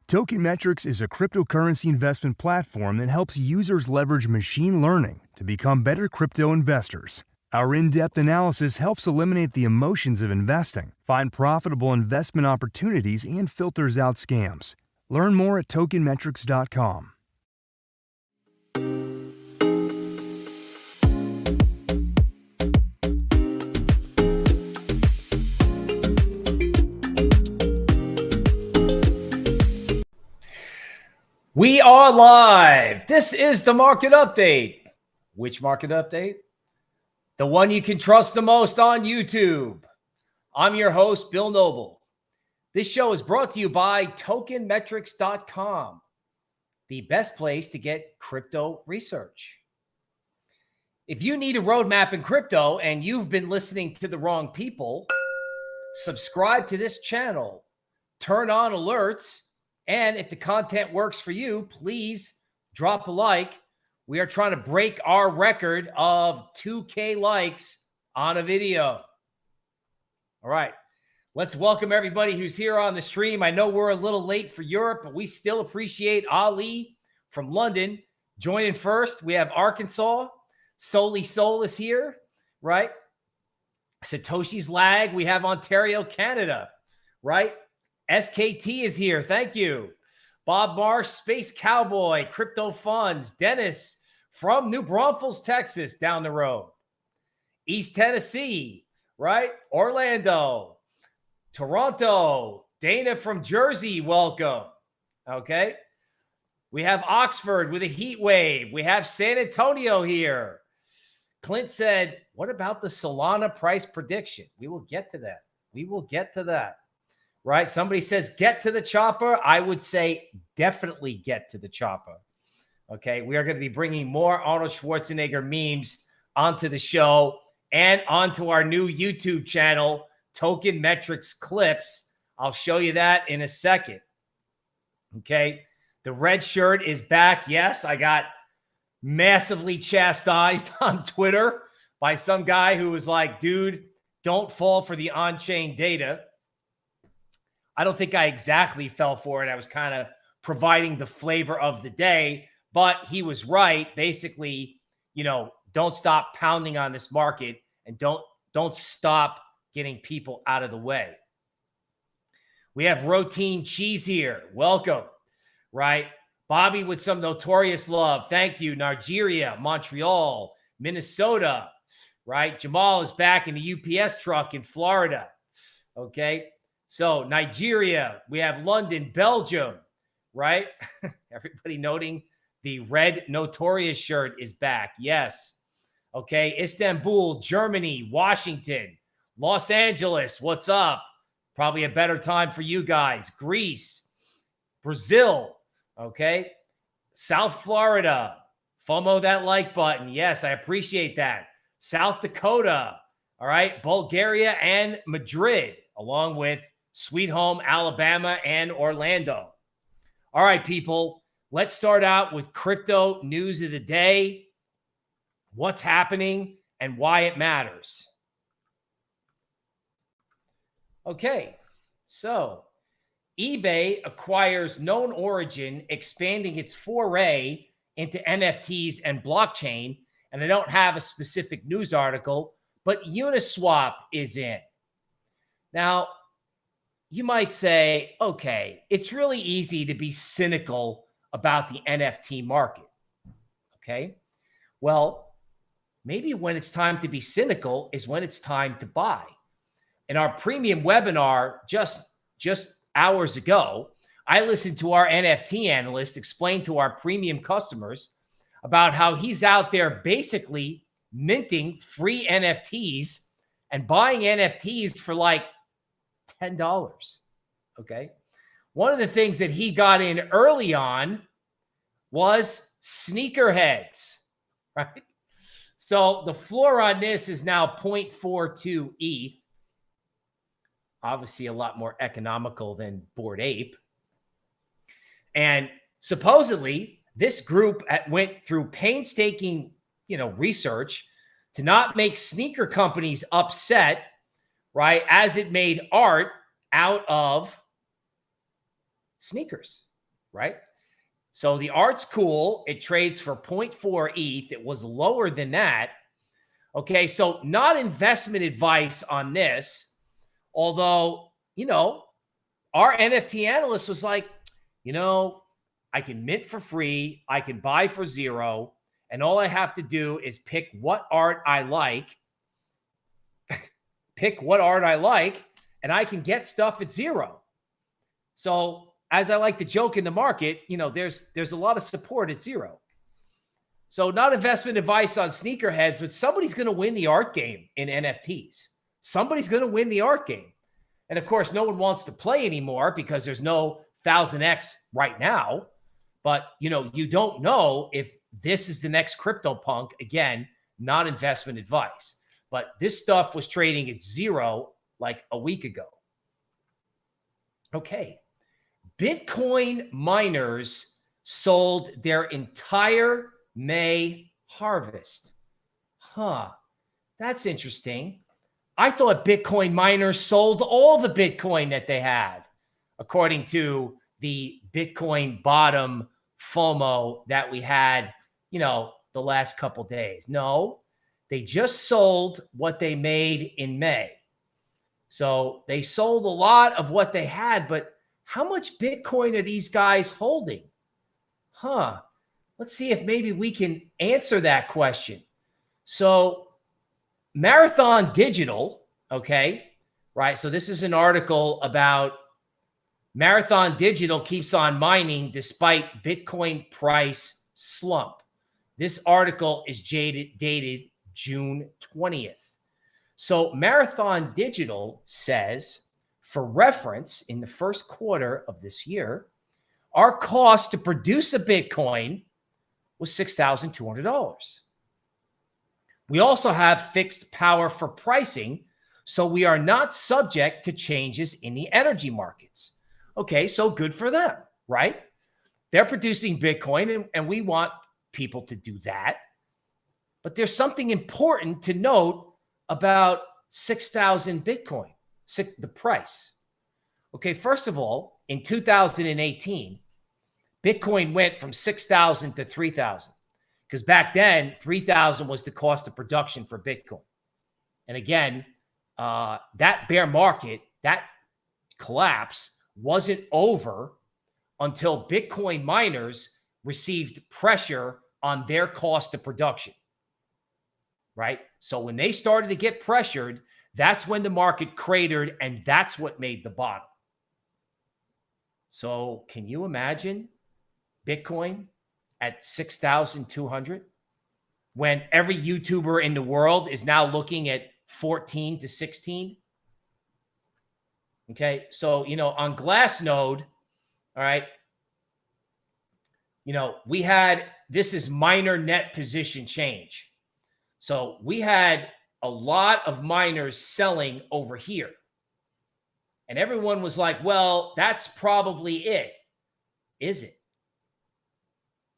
Token Metrics is a cryptocurrency investment platform that helps users leverage machine learning to become better crypto investors. Our in-depth analysis helps eliminate the emotions of investing, find profitable investment opportunities, and filters out scams. Learn more at tokenmetrics.com. We are live. This is the market update. Which market update? The one you can trust the most on YouTube. I'm your host, Bill Noble. This show is brought to you by tokenmetrics.com, the best place to get crypto research. If you need a roadmap in crypto and you've been listening to the wrong people, subscribe to this channel, turn on alerts, and if the content works for you, please drop a like. We are trying to break our record of 2K likes on a video. All right, let's welcome everybody who's here on the stream. I know we're a little late for Europe, but we still appreciate Ali from London joining first. We have Arkansas. Soli Sol is here, right? Satoshi's Lag. We have Ontario, Canada, right? SKT is here. Thank you. Bob Marsh, Space Cowboy, Crypto Funds, Dennis from New Braunfels, Texas, down the road. East Tennessee, right? Orlando, Toronto, Dana from Jersey, welcome. Okay. We have Oxford with a heat wave. We have San Antonio here. Clint said, what about the Solana price prediction? We will get to that. We will get to that. Right? Somebody says, get to the chopper. I would say definitely get to the chopper. Okay. We are going to be bringing more Arnold Schwarzenegger memes onto the show and onto our new YouTube channel, Token Metrics Clips. I'll show you that in a second. Okay. The red shirt is back. Yes, I got massively chastised on Twitter by some guy who was like, dude, don't fall for the on-chain data. I don't think I exactly fell for it. I was kind of providing the flavor of the day, but he was right. Basically, don't stop pounding on this market and don't stop getting people out of the way. We have Routine Cheese here. Welcome, right? Bobby with some notorious love. Thank you. Nigeria, Montreal, Minnesota, right? Jamal is back in the UPS truck in Florida. Okay. So Nigeria, we have London, Belgium, right? Everybody noting the red Notorious shirt is back. Yes. Okay. Istanbul, Germany, Washington, Los Angeles. What's up? Probably a better time for you guys. Greece, Brazil. Okay. South Florida. FOMO that like button. Yes, I appreciate that. South Dakota. All right. Bulgaria and Madrid, along with Sweet Home, Alabama, and Orlando. All right, people, let's start out with crypto news of the day, what's happening, and why it matters. Okay, so eBay acquires KnownOrigin, expanding its foray into NFTs and blockchain, and I don't have a specific news article, but Uniswap is in. Now, you might say, okay, it's really easy to be cynical about the NFT market. Okay. Well, maybe when it's time to be cynical is when it's time to buy. In our premium webinar just hours ago, I listened to our NFT analyst explain to our premium customers about how he's out there basically minting free NFTs and buying NFTs for like $10. Okay. One of the things that he got in early on was sneakerheads, right? So the floor on this is now 0.42 ETH. Obviously a lot more economical than Bored Ape. And supposedly this group went through painstaking, research to not make sneaker companies upset, right? As it made art out of sneakers. right? So the art's cool. It trades for 0.4 ETH. It was lower than that. Okay, so not investment advice on this, although, our NFT analyst was like, I can mint for free, I can buy for $0, and all I have to do is pick what art I like, and I can get stuff at $0. So as I like to joke in the market, there's a lot of support at $0. So not investment advice on sneakerheads, but somebody's going to win the art game in NFTs. Somebody's going to win the art game. And of course, no one wants to play anymore because there's no 1000X right now. But, you don't know if this is the next CryptoPunk. Again, not investment advice. But this stuff was trading at $0 like a week ago. Okay. Bitcoin miners sold their entire May harvest. That's interesting. I thought Bitcoin miners sold all the Bitcoin that they had, according to the Bitcoin bottom FOMO that we had, the last couple days. No, they just sold what they made in May. So they sold a lot of what they had, but how much Bitcoin are these guys holding? Let's see if maybe we can answer that question. So Marathon Digital, okay, right? So this is an article about Marathon Digital keeps on mining despite Bitcoin price slump. This article is dated June 20th. So Marathon Digital says, for reference, in the first quarter of this year, our cost to produce a Bitcoin was $6,200. We also have fixed power for pricing, so we are not subject to changes in the energy markets. Okay, so good for them, right? They're producing Bitcoin, and we want people to do that. But there's something important to note about 6,000 Bitcoin, the price. Okay, first of all, in 2018, Bitcoin went from 6,000 to 3,000 because back then, 3,000 was the cost of production for Bitcoin. And again, that bear market, that collapse wasn't over until Bitcoin miners received pressure on their cost of production, right? So when they started to get pressured, that's when the market cratered, and that's what made the bottom. So can you imagine Bitcoin at 6,200 when every YouTuber in the world is now looking at 14 to 16? Okay, so, on Glassnode, all right, we had, this is minor net position change. So we had a lot of miners selling over here. And everyone was like, well, that's probably it. Is it?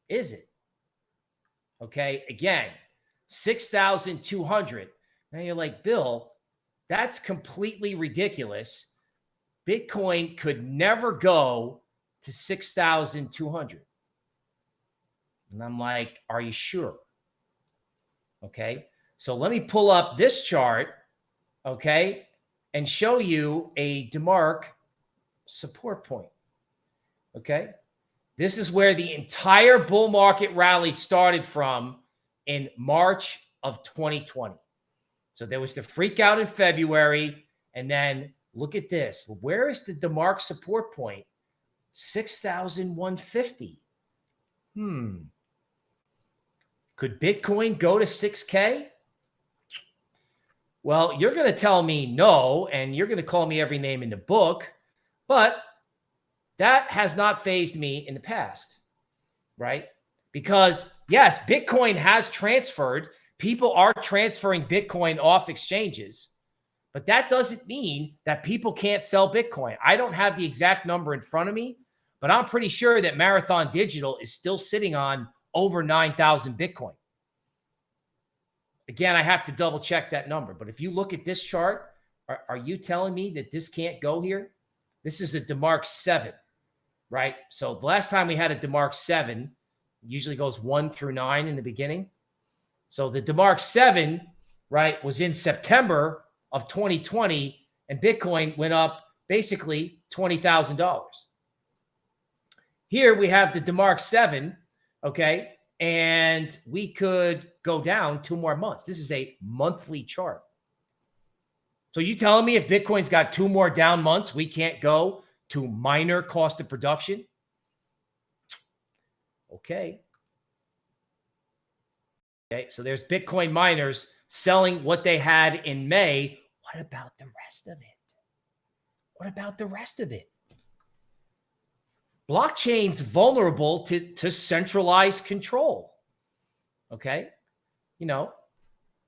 Is it? Okay, again, 6,200. Now you're like, Bill, that's completely ridiculous. Bitcoin could never go to 6,200. And I'm like, are you sure? Okay, so let me pull up this chart, okay, and show you a DeMark support point. Okay, this is where the entire bull market rally started from in March of 2020. So there was the freak out in February, and then look at this. Where is the DeMark support point? 6,150. Could Bitcoin go to 6K? Well, you're going to tell me no, and you're going to call me every name in the book, but that has not fazed me in the past, right? Because yes, Bitcoin has transferred. People are transferring Bitcoin off exchanges, but that doesn't mean that people can't sell Bitcoin. I don't have the exact number in front of me, but I'm pretty sure that Marathon Digital is still sitting on over 9,000 Bitcoin. Again, I have to double check that number. But if you look at this chart, are you telling me that this can't go here? This is a DeMark 7. right? So the last time we had a DeMark 7, usually goes 1 through 9 in the beginning. So the DeMark 7, right, was in September of 2020, and Bitcoin went up basically $20,000. Here we have the DeMark 7, okay, and we could go down 2 more months. This is a monthly chart. So you telling me if Bitcoin's got 2 more down months, we can't go to miner cost of production? Okay. Okay, so there's Bitcoin miners selling what they had in May. What about the rest of it? What about the rest of it? Blockchain's vulnerable to centralized control. Okay. You know,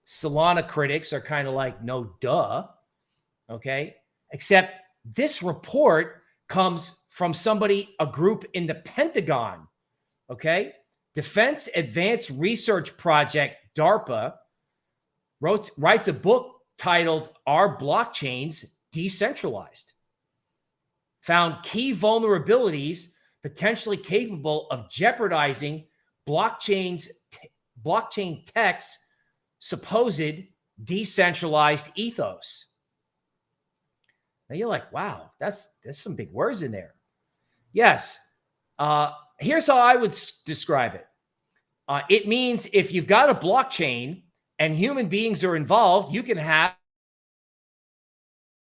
Solana critics are kind of like, no, duh. Okay. Except this report comes from somebody, a group in the Pentagon. Okay. Defense Advanced Research Project, DARPA, writes a book titled Are Blockchains Decentralized? Found key vulnerabilities potentially capable of jeopardizing blockchain tech's supposed decentralized ethos. Now you're like, wow, there's some big words in there. Yes. Here's how I would describe it. It means if you've got a blockchain and human beings are involved, you can have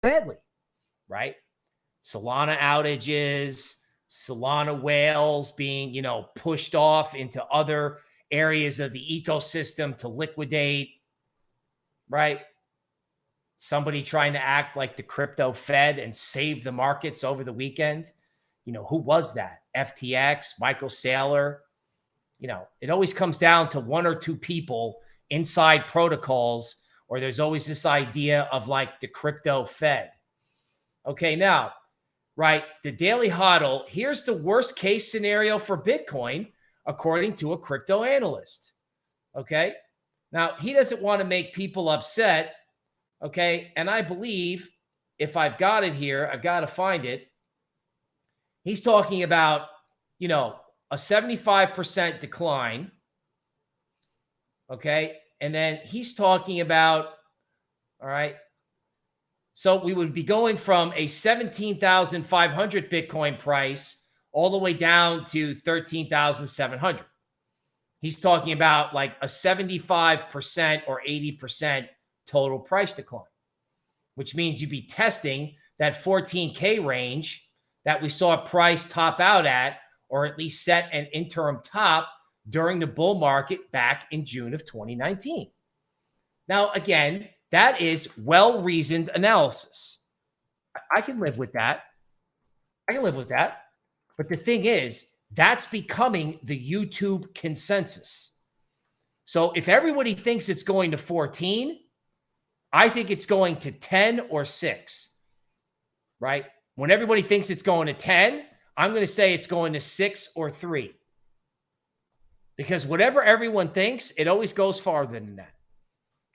badly, right? Solana outages, Solana whales being, pushed off into other areas of the ecosystem to liquidate, right? Somebody trying to act like the crypto Fed and save the markets over the weekend. Who was that? FTX, Michael Saylor. It always comes down to 1 or 2 people inside protocols, or there's always this idea of like the crypto Fed. Okay, now, right, the Daily Hodl, here's the worst case scenario for Bitcoin, according to a crypto analyst. Okay, now he doesn't want to make people upset. Okay, and I believe if I've got it here, I've got to find it. He's talking about, a 75% decline. Okay. And then he's talking about, all right, so we would be going from a 17,500 Bitcoin price all the way down to 13,700. He's talking about like a 75% or 80% total price decline, which means you'd be testing that 14K range that we saw price top out at, or at least set an interim top during the bull market back in June of 2019. Now, again, that is well-reasoned analysis. I can live with that. But the thing is, that's becoming the YouTube consensus. So if everybody thinks it's going to 14, I think it's going to 10 or 6, right? When everybody thinks it's going to 10, I'm going to say it's going to 6 or 3. Because whatever everyone thinks, it always goes farther than that.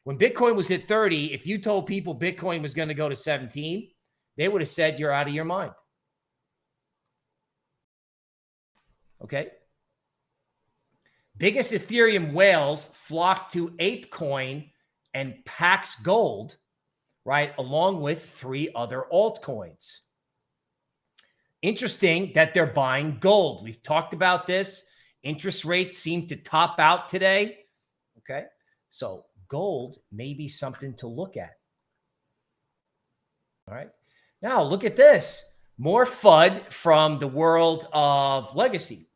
When Bitcoin was at 30, if you told people Bitcoin was going to go to 17, they would have said you're out of your mind. Okay. Biggest Ethereum whales flocked to Apecoin and Pax Gold, right, along with 3 other altcoins. Interesting that they're buying gold. We've talked about this. Interest rates seem to top out today. Okay. So gold may be something to look at. All right. Now look at this. More FUD from the world of legacy.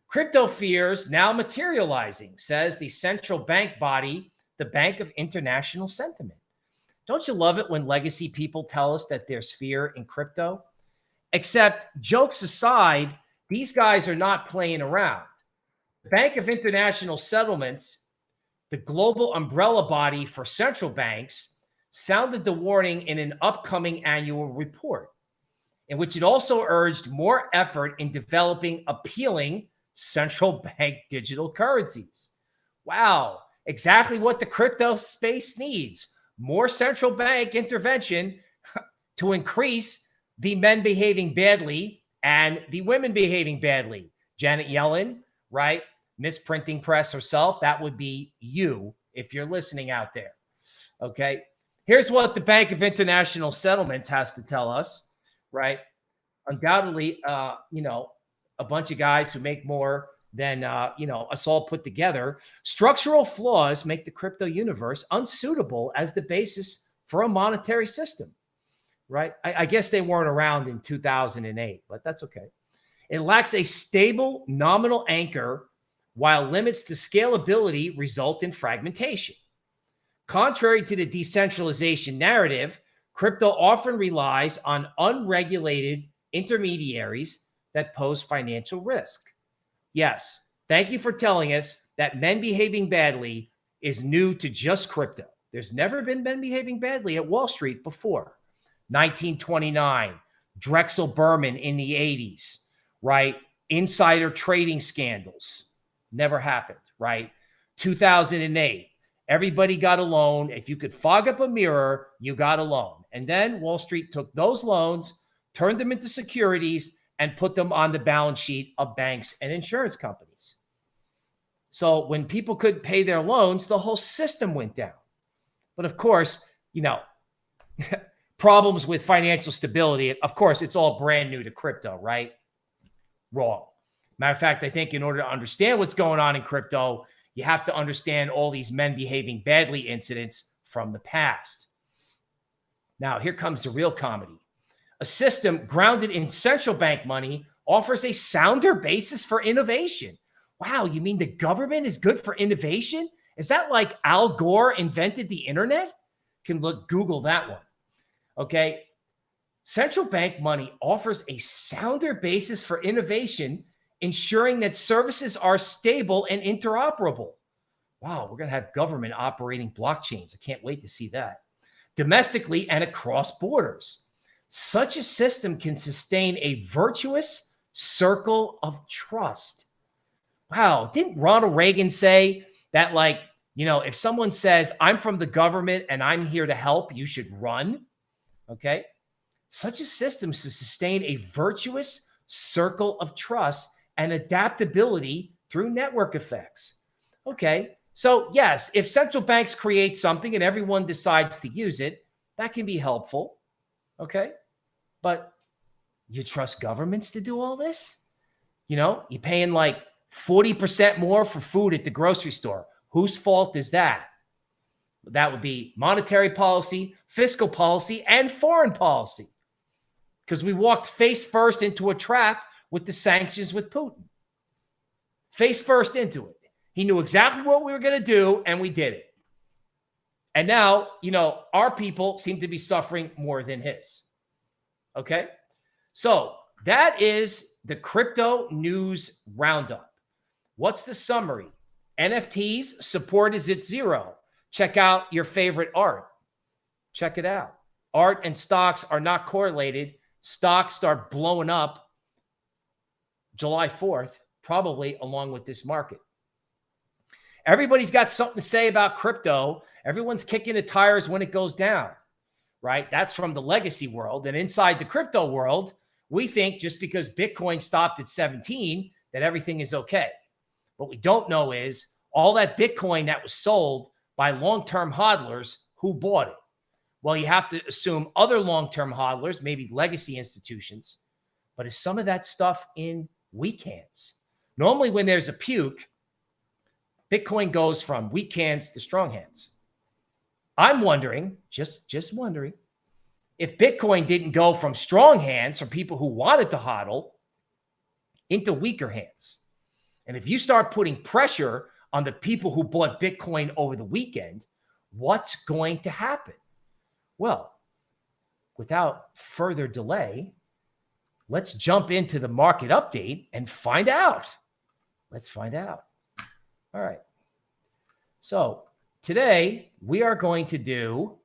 Crypto fears now materializing, says the central bank body, the Bank of International Sentiment. Don't you love it when legacy people tell us that there's fear in crypto? Except, jokes aside, these guys are not playing around. The Bank of International Settlements, the global umbrella body for central banks, sounded the warning in an upcoming annual report, in which it also urged more effort in developing appealing central bank digital currencies. Wow, exactly what the crypto space needs. More central bank intervention to increase the men behaving badly and the women behaving badly. Janet Yellen, right? Misprinting press herself. That would be you if you're listening out there. Okay. Here's what the Bank of International Settlements has to tell us, right? Undoubtedly, a bunch of guys who make more than, us all put together. Structural flaws make the crypto universe unsuitable as the basis for a monetary system, right? I guess they weren't around in 2008, but that's okay. It lacks a stable nominal anchor, while limits to scalability result in fragmentation. Contrary to the decentralization narrative, crypto often relies on unregulated intermediaries that pose financial risk. Yes, thank you for telling us that men behaving badly is new to just crypto. There's never been men behaving badly at Wall Street before. 1929, Drexel Berman in the 80s, right? Insider trading scandals. Never happened, right? 2008, everybody got a loan. If you could fog up a mirror, you got a loan. And then Wall Street took those loans, turned them into securities, and put them on the balance sheet of banks and insurance companies. So when people couldn't pay their loans, the whole system went down. But of course, problems with financial stability, of course, it's all brand new to crypto, right? Wrong. Matter of fact, I think in order to understand what's going on in crypto, you have to understand all these men behaving badly incidents from the past. Now, here comes the real comedy. A system grounded in central bank money offers a sounder basis for innovation. Wow, you mean the government is good for innovation? Is that like Al Gore invented the internet? Can Google that one. Okay. Central bank money offers a sounder basis for innovation, ensuring that services are stable and interoperable. Wow, we're going to have government operating blockchains. I can't wait to see that. Domestically and across borders. Such a system can sustain a virtuous circle of trust. Wow, didn't Ronald Reagan say that, if someone says, I'm from the government and I'm here to help, you should run? Okay. Such a system to sustain a virtuous circle of trust and adaptability through network effects. Okay. So yes, if central banks create something and everyone decides to use it, that can be helpful. Okay. But you trust governments to do all this? You're paying 40% more for food at the grocery store. Whose fault is that? That would be monetary policy, fiscal policy, and foreign policy. Because we walked face first into a trap with the sanctions with Putin. Face first into it. He knew exactly what we were going to do, and we did it. And now, our people seem to be suffering more than his. Okay? So that is the crypto news roundup. What's the summary? NFTs support is at 0. Check out your favorite art. Check it out. Art and stocks are not correlated. Stocks start blowing up July 4th, probably along with this market. Everybody's got something to say about crypto. Everyone's kicking the tires when it goes down, right? That's from the legacy world. And inside the crypto world, we think just because Bitcoin stopped at 17, that everything is okay. What we don't know is all that Bitcoin that was sold by long-term hodlers, who bought it? Well, you have to assume other long-term hodlers, maybe legacy institutions, but is some of that stuff in weak hands? Normally when there's a puke, Bitcoin goes from weak hands to strong hands. I'm wondering, just wondering, if Bitcoin didn't go from strong hands from people who wanted to hodl into weaker hands. And if you start putting pressure on the people who bought Bitcoin over the weekend, what's going to happen? Well, without further delay, let's jump into the market update and find out. Let's find out. All right. So today we are going to do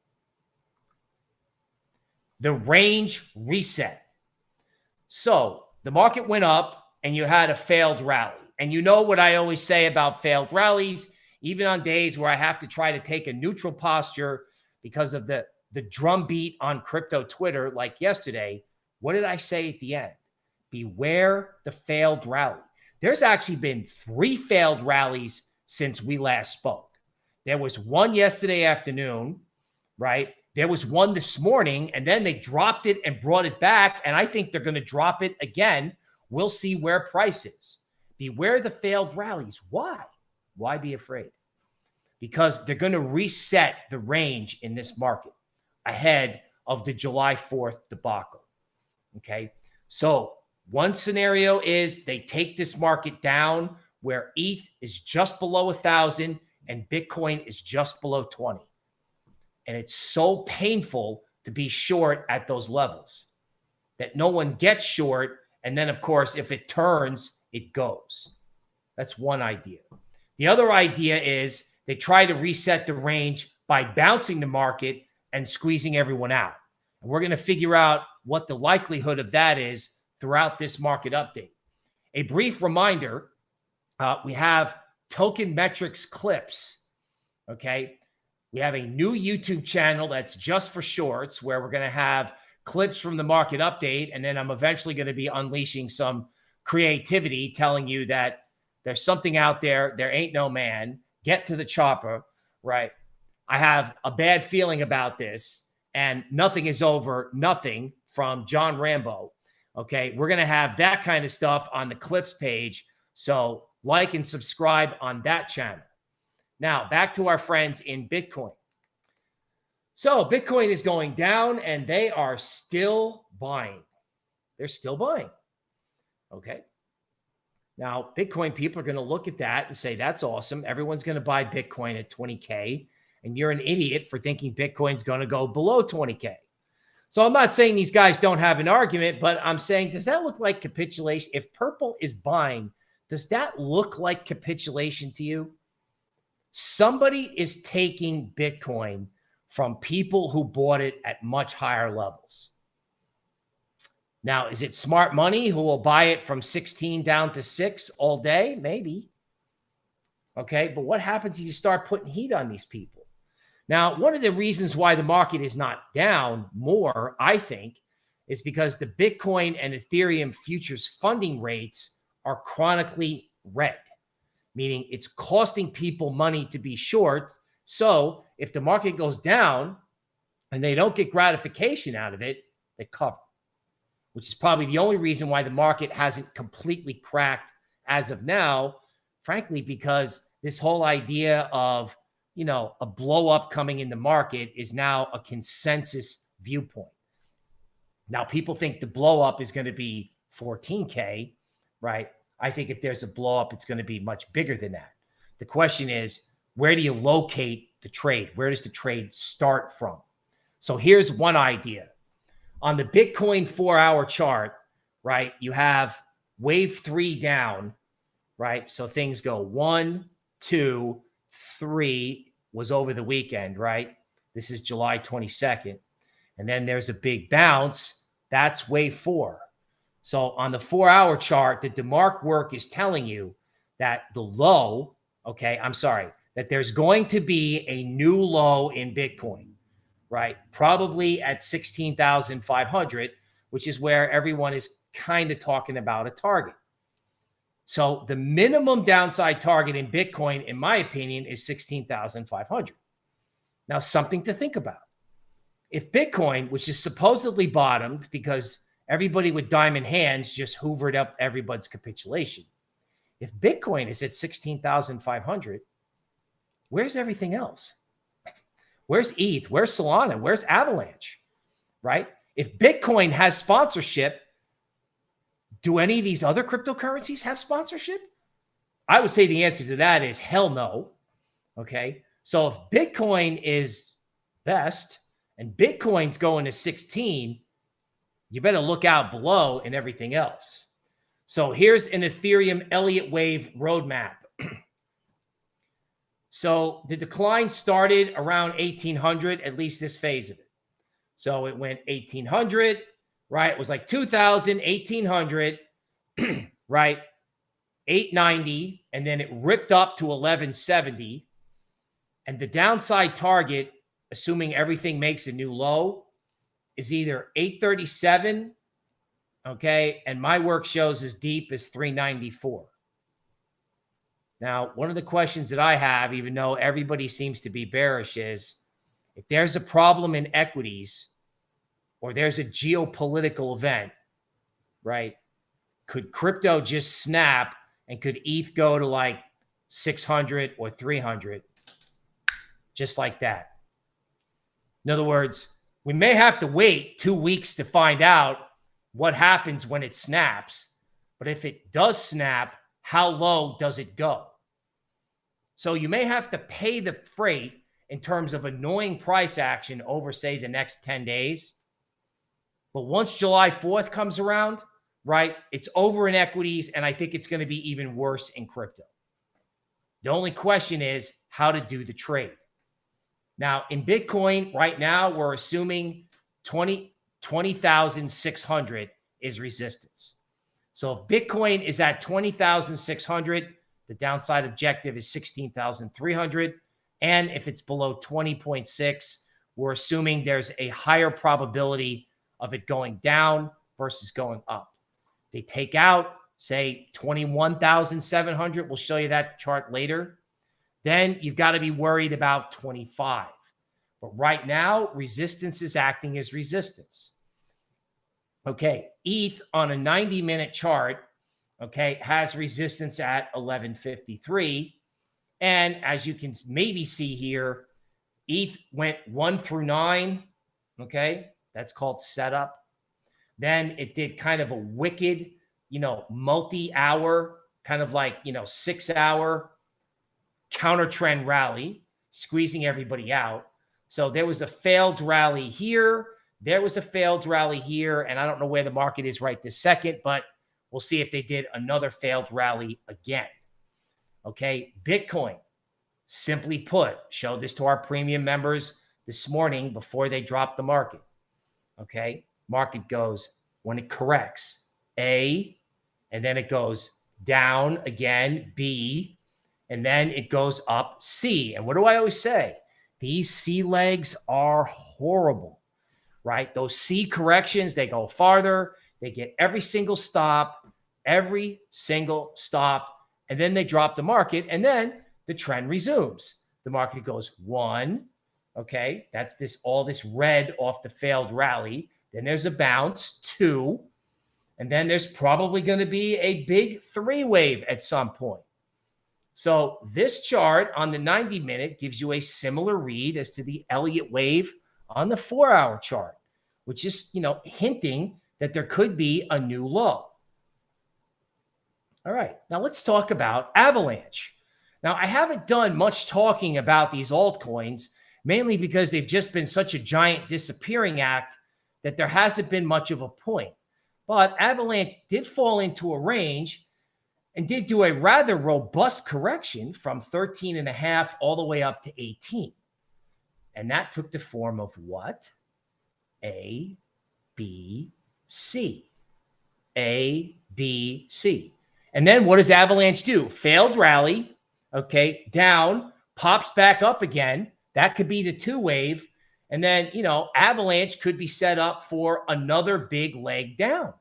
the range reset. So the market went up and you had a failed rally. And you know what I always say about failed rallies, even on days where I have to try to take a neutral posture because of the drumbeat on crypto Twitter, like yesterday. What did I say at the end? Beware the failed rally. There's actually been 3 failed rallies since we last spoke. There was one yesterday afternoon, right? There was one this morning, and then they dropped it and brought it back, and I think they're going to drop it again. We'll see where price is. Beware the failed rallies. Why? Why be afraid? Because they're going to reset the range in this market ahead of the July 4th debacle. Okay? So one scenario is they take this market down where ETH is just below 1,000 and Bitcoin is just below 20. And it's so painful to be short at those levels that no one gets short. And then, of course, if it turns, it goes. That's one idea. The other idea is they try to reset the range by bouncing the market and squeezing everyone out. And we're going to figure out what the likelihood of that is throughout this market update. A brief reminder, we have token metrics clips, okay? We have a new YouTube channel that's just for shorts where we're going to have clips from the market update, and then I'm eventually going to be unleashing some creativity, telling you that there's something out there, there ain't no man, get to the chopper, right? I have a bad feeling about this, and nothing is over nothing from John Rambo. Okay, we're going to have that kind of stuff on the clips page. So like and subscribe on that channel. Now, back to our friends in Bitcoin. So Bitcoin is going down and they are still buying. They're still buying. Okay. Now, Bitcoin people are going to look at that and say, that's awesome. Everyone's going to buy Bitcoin at 20K. And you're an idiot for thinking Bitcoin's going to go below 20K. So I'm not saying these guys don't have an argument, but I'm saying, does that look like capitulation? If Purple is buying, does that look like capitulation to you? Somebody is taking Bitcoin from people who bought it at much higher levels. Now, is it smart money who will buy it from 16 down to 6 all day? Maybe. Okay, but what happens if you start putting heat on these people? Now, one of the reasons why the market is not down more, I think, is because the Bitcoin and Ethereum futures funding rates are chronically red, meaning it's costing people money to be short. So if the market goes down and they don't get gratification out of it, they cover, which is probably the only reason why the market hasn't completely cracked as of now, frankly, because this whole idea of a blow up coming in the market is now a consensus viewpoint. Now, people think the blow up is going to be 14K, right? I think if there's a blow up, it's going to be much bigger than that. The question is, where do you locate the trade? Where does the trade start from? So here's one idea. On the Bitcoin 4-hour chart, right, you have wave 3 down, right? So things go 1, 2, 3 was over the weekend, right? This is July 22nd. And then there's a big bounce. That's wave 4. So on the 4-hour chart, the DeMark work is telling you that the low, that there's going to be a new low in Bitcoin, right? Probably at 16,500, which is where everyone is kind of talking about a target. So the minimum downside target in Bitcoin, in my opinion, is 16,500. Now, something to think about. If Bitcoin, which is supposedly bottomed because everybody with diamond hands just hoovered up everybody's capitulation. If Bitcoin is at 16,500, where's everything else? Where's ETH? Where's Solana? Where's Avalanche? Right? If Bitcoin has sponsorship, do any of these other cryptocurrencies have sponsorship? I would say the answer to that is hell no. Okay. So if Bitcoin is best and Bitcoin's going to 16, you better look out below and everything else. So here's an Ethereum Elliot wave roadmap. So the decline started around 1800, at least this phase of it. So it went 1800, right? It was like 2000, 1800, right? 890, and then it ripped up to 1170. And the downside target, assuming everything makes a new low, is either 837 Okay. And my work shows as deep as 394. Now, one of the questions that I have, even though everybody seems to be bearish, is if there's a problem in equities or there's a geopolitical event, right? Could crypto just snap and could ETH go to like 600 or 300 just like that? In other words, we may have to wait 2 weeks to find out what happens when it snaps. But if it does snap, how low does it go? So you may have to pay the freight in terms of annoying price action over, say, the next 10 days. But once July 4th comes around, right, it's over in equities, and I think it's going to be even worse in crypto. The only question is how to do the trade. Now, in Bitcoin, right now, we're assuming 20,600 is resistance. So if Bitcoin is at 20,600, the downside objective is 16,300. And if it's below 20.6, we're assuming there's a higher probability of it going down versus going up. They take out, say, 21,700. We'll show you that chart later. Then you've got to be worried about 25. But right now, resistance is acting as resistance. Okay, ETH on a 90-minute chart, okay, has resistance at 1153. And as you can maybe see here, ETH went 1 through 9, okay? That's called setup. Then it did kind of a wicked, multi-hour, kind of like, 6-hour counter trend rally, squeezing everybody out. So there was a failed rally here. There was a failed rally here. And I don't know where the market is right this second, but we'll see if they did another failed rally again. Okay, Bitcoin, simply put, showed this to our premium members this morning before they dropped the market. Okay, market goes, when it corrects, A, and then it goes down again, B, and then it goes up, C. And what do I always say? These C legs are horrible, right? Those C corrections, they go farther, they get every single stop, and then they drop the market, and then the trend resumes. The market goes 1, okay, that's all this red off the failed rally. Then there's a bounce, 2, and then there's probably going to be a big 3 wave at some point. So this chart on the 90-minute gives you a similar read as to the Elliot wave on the 4-hour chart, which is, hinting that there could be a new low. All right, now let's talk about Avalanche. Now, I haven't done much talking about these altcoins, mainly because they've just been such a giant disappearing act that there hasn't been much of a point. But Avalanche did fall into a range and did do a rather robust correction from 13.5 all the way up to 18. And that took the form of what? A, B, C. A, B, C. And then what does Avalanche do? Failed rally, okay, down, pops back up again. That could be the 2 wave. And then, Avalanche could be set up for another big leg down.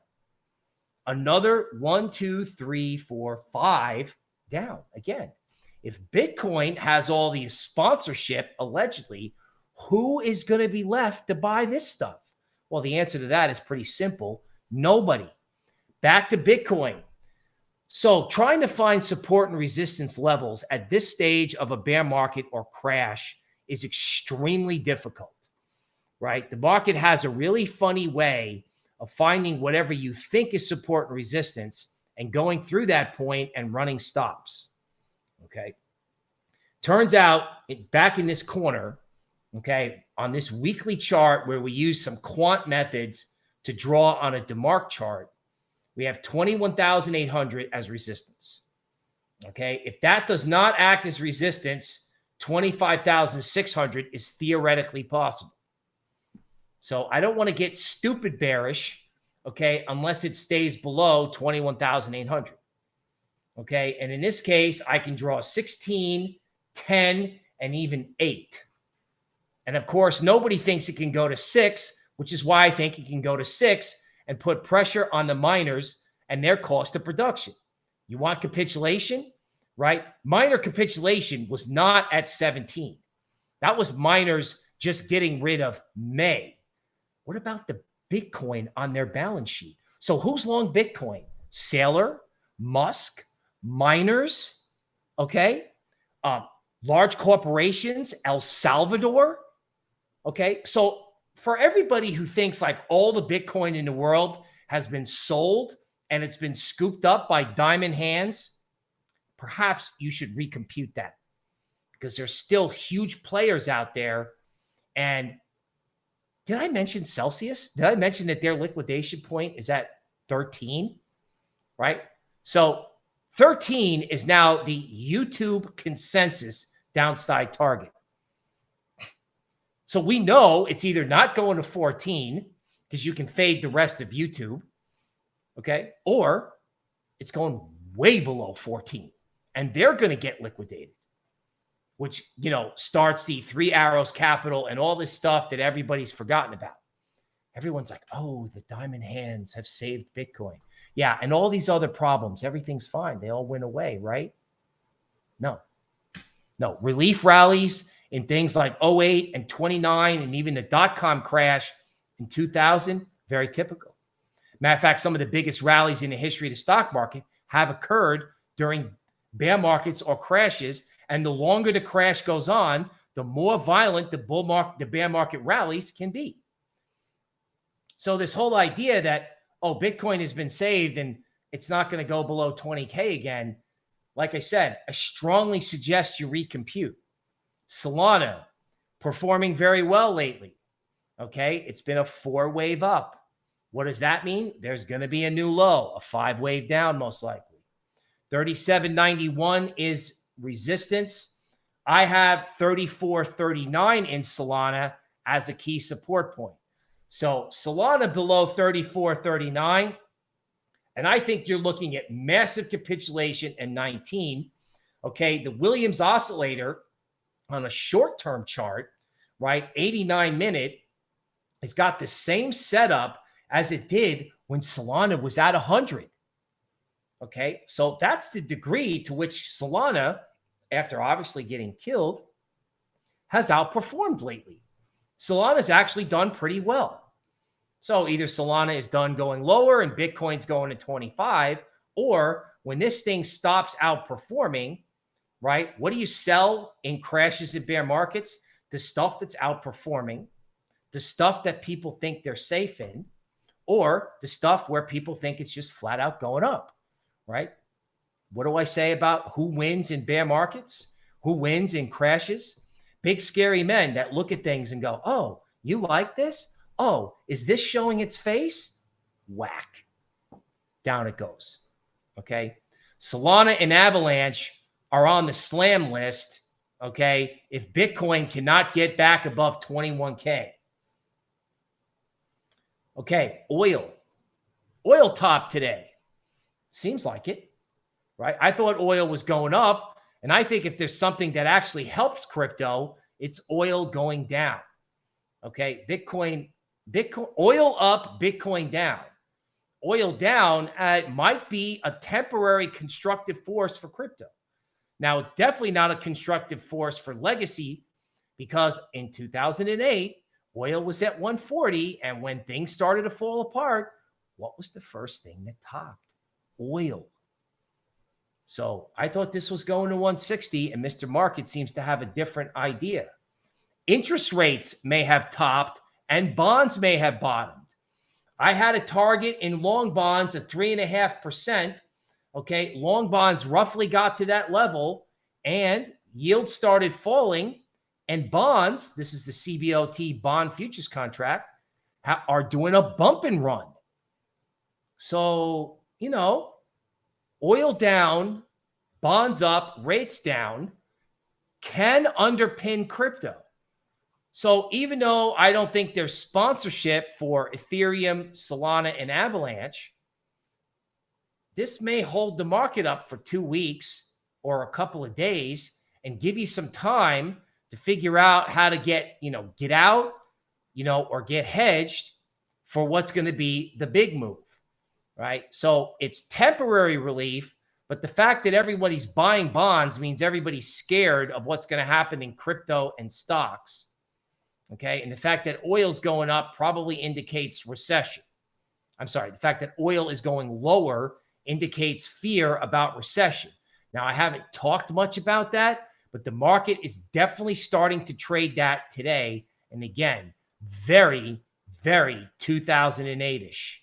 Another 1, 2, 3, 4, 5 down again. If Bitcoin has all the sponsorship, allegedly, who is going to be left to buy this stuff? Well, the answer to that is pretty simple. Nobody. Back to Bitcoin. So trying to find support and resistance levels at this stage of a bear market or crash is extremely difficult, right? The market has a really funny way of finding whatever you think is support and resistance and going through that point and running stops, okay? Turns out, back in this corner, okay, on this weekly chart where we use some quant methods to draw on a DeMark chart, we have 21,800 as resistance, okay? If that does not act as resistance, 25,600 is theoretically possible. So I don't want to get stupid bearish, okay, unless it stays below 21,800, okay? And in this case, I can draw 16, 10, and even 8. And of course, nobody thinks it can go to 6, which is why I think it can go to 6. and put pressure on the miners and their cost of production. You want capitulation, right? Miner capitulation was not at 17. That was miners just getting rid of May. What about the Bitcoin on their balance sheet? So who's long Bitcoin? Saylor, Musk, miners, okay? Large corporations, El Salvador, okay? So for everybody who thinks like all the Bitcoin in the world has been sold and it's been scooped up by diamond hands, perhaps you should recompute that, because there's still huge players out there. And did I mention Celsius? Did I mention that their liquidation point is at 13? Right? So 13 is now the YouTube consensus downside target. So we know it's either not going to 14 because you can fade the rest of YouTube, okay? Or it's going way below 14 and they're going to get liquidated, which, you know, starts the Three Arrows Capital and all this stuff that everybody's forgotten about. Everyone's like, oh, the diamond hands have saved Bitcoin. Yeah, and all these other problems, everything's fine. They all went away, right? No. Relief rallies in things like 08 and 29 and even the dot-com crash in 2000, very typical. Matter of fact, some of the biggest rallies in the history of the stock market have occurred during bear markets or crashes. And the longer the crash goes on, the more violent the bear market rallies can be. So this whole idea that, oh, Bitcoin has been saved and it's not going to go below 20K again, like I said, I strongly suggest you recompute. Solana, performing very well lately. Okay, it's been a 4-wave up. What does that mean? There's going to be a new low, a 5-wave down most likely. 37.91 is resistance. I have 34.39 in Solana as a key support point. So Solana below 34.39, and I think you're looking at massive capitulation in 19. Okay, the Williams Oscillator on a short-term chart, right, 89-minute, has got the same setup as it did when Solana was at 100. Okay, so that's the degree to which Solana, after obviously getting killed, has outperformed lately. Solana's actually done pretty well. So either Solana is done going lower and Bitcoin's going to 25, or when this thing stops outperforming, right, what do you sell in crashes and bear markets? The stuff that's outperforming, the stuff that people think they're safe in, or the stuff where people think it's just flat out going up, right? What do I say about who wins in bear markets? Who wins in crashes? Big scary men that look at things and go, oh, you like this? Oh, is this showing its face? Whack. Down it goes. Okay. Solana and Avalanche are on the slam list. Okay. If Bitcoin cannot get back above 21K. Okay. Oil top today. Seems like it, right? I thought oil was going up. And I think if there's something that actually helps crypto, it's oil going down. Okay. Bitcoin, oil up, Bitcoin down. Oil down might be a temporary constructive force for crypto. Now, it's definitely not a constructive force for legacy, because in 2008, oil was at 140. And when things started to fall apart, what was the first thing that topped? Oil. So I thought this was going to 160, and Mr. Market seems to have a different idea. Interest rates may have topped and bonds may have bottomed. I had a target in long bonds of 3.5%. Okay, long bonds roughly got to that level and yields started falling, and bonds, this is the CBOT bond futures contract, are doing a bump and run. So, you know, oil down, bonds up, rates down can underpin crypto. So even though I don't think there's sponsorship for Ethereum, Solana, and Avalanche, this may hold the market up for 2 weeks or a couple of days and give you some time to figure out how to get out, or get hedged for what's going to be the big move, right? So it's temporary relief, but the fact that everybody's buying bonds means everybody's scared of what's going to happen in crypto and stocks, okay? And the fact that oil's going up probably indicates recession. I'm sorry, the fact that oil is going lower indicates fear about recession. Now, I haven't talked much about that, but the market is definitely starting to trade that today. And again, very, very 2008-ish.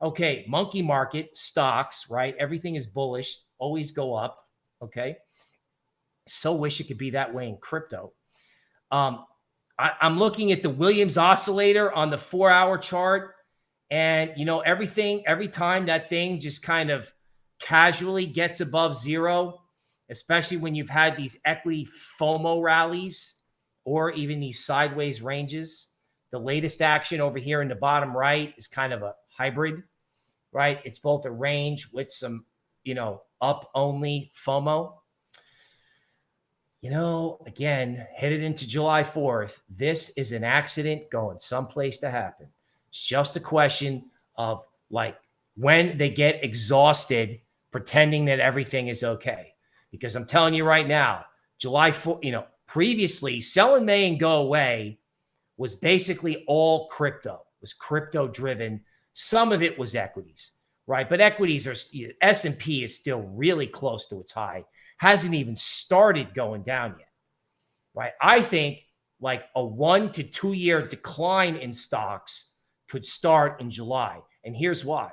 Okay, monkey market, stocks, right? Everything is bullish, always go up, okay? So wish it could be that way in crypto. I'm looking at the Williams Oscillator on the 4-hour chart. And, you know, every time that thing just kind of casually gets above zero, especially when you've had these equity FOMO rallies or even these sideways ranges. The latest action over here in the bottom right is kind of a hybrid, right? It's both a range with some, you know, up only FOMO. You know, again, headed into July 4th, this is an accident going someplace to happen. It's just a question of like when they get exhausted pretending that everything is okay. Because I'm telling you right now, July 4th, you know, previously sell in May and go away was basically all crypto. It was crypto driven. Some of it was equities, right? But equities are, S&P is still really close to its high. Hasn't even started going down yet, right? I think like a 1 to 2 year decline in stocks could start in July. And here's why.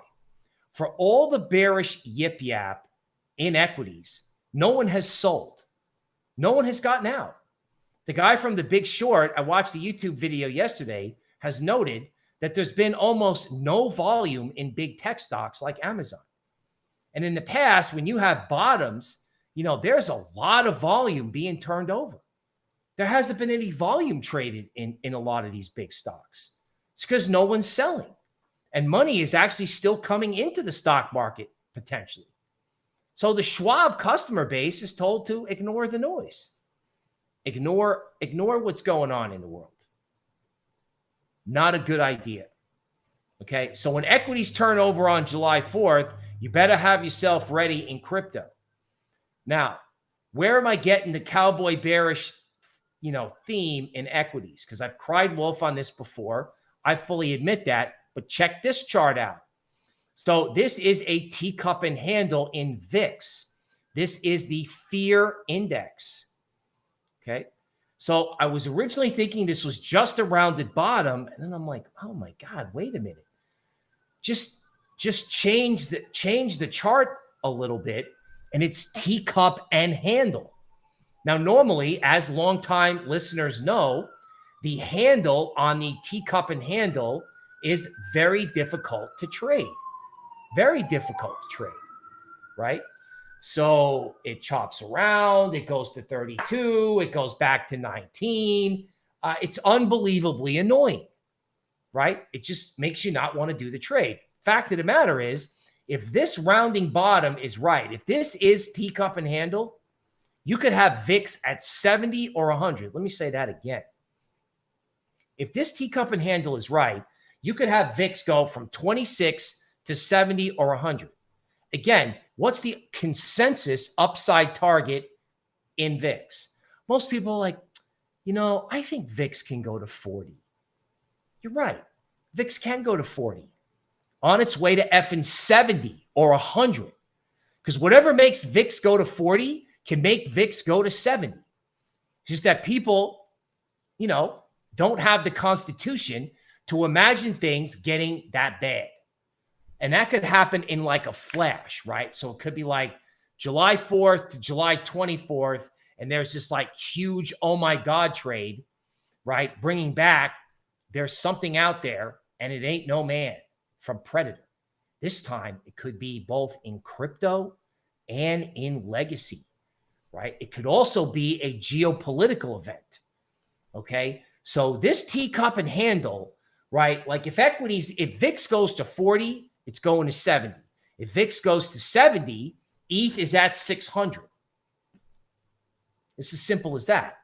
For all the bearish yip yap in equities, no one has sold. No one has gotten out. The guy from The Big Short, I watched the YouTube video yesterday, has noted that there's been almost no volume in big tech stocks like Amazon. And in the past, when you have bottoms, you know, there's a lot of volume being turned over. There hasn't been any volume traded in a lot of these big stocks. It's because no one's selling. And money is actually still coming into the stock market potentially. So the Schwab customer base is told to ignore the noise. Ignore what's going on in the world. Not a good idea. Okay, so when equities turn over on July 4th, you better have yourself ready in crypto. Now, where am I getting the cowboy bearish, you know, theme in equities? Because I've cried wolf on this before. I fully admit that, but check this chart out. So this is a teacup and handle in VIX. This is the fear index. Okay. So I was originally thinking this was just a rounded bottom. And then I'm like, oh my God, wait a minute. Just change the chart a little bit. And it's teacup and handle. Now, normally, as longtime listeners know, the handle on the teacup and handle is very difficult to trade. Very difficult to trade, right? So it chops around, it goes to 32, it goes back to 19. It's unbelievably annoying, right? It just makes you not want to do the trade. Fact of the matter is, if this rounding bottom is right, if this is teacup and handle, you could have VIX at 70 or 100. Let me say that again. If this teacup and handle is right, you could have VIX go from 26 to 70 or 100. Again, what's the consensus upside target in VIX? Most people are like, you know, I think VIX can go to 40. You're right. VIX can go to 40. On its way to effing 70 or 100. Because whatever makes VIX go to 40 can make VIX go to 70. It's just that people, you know, don't have the constitution to imagine things getting that bad. And that could happen in like a flash, right? So it could be like July 4th to July 24th, and there's this like huge, oh my God trade, right? Bringing back, there's something out there, and it ain't no man from Predator. This time, it could be both in crypto and in legacy, right? It could also be a geopolitical event, okay? So this teacup and handle, right? Like if VIX goes to 40, it's going to 70. If VIX goes to 70, ETH is at 600. It's as simple as that,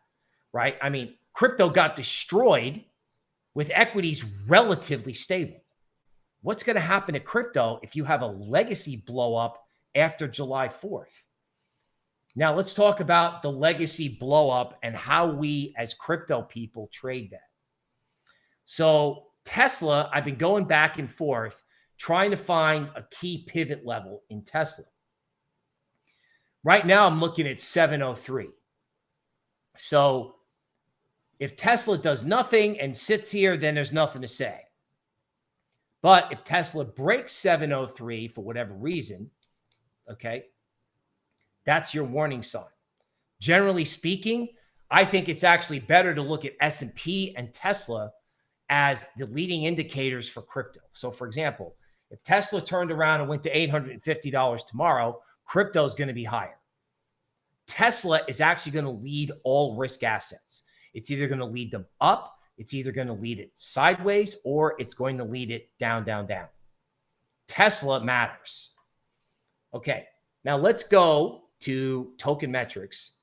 right? I mean, crypto got destroyed with equities relatively stable. what's going to happen to crypto if you have a legacy blow up after July 4th? Now, let's talk about the legacy blow up and how we as crypto people trade that. So Tesla, I've been going back and forth trying to find a key pivot level in Tesla. Right now, I'm looking at 703. So if Tesla does nothing and sits here, then there's nothing to say. But if Tesla breaks 703 for whatever reason, okay, that's your warning sign. Generally speaking, I think it's actually better to look at S&P and Tesla as the leading indicators for crypto. So for example, if Tesla turned around and went to $850 tomorrow, crypto is going to be higher. Tesla is actually going to lead all risk assets. It's either going to lead them up, it's either going to lead it sideways, or it's going to lead it down, down, down. Tesla matters. Okay, now let's go to token metrics.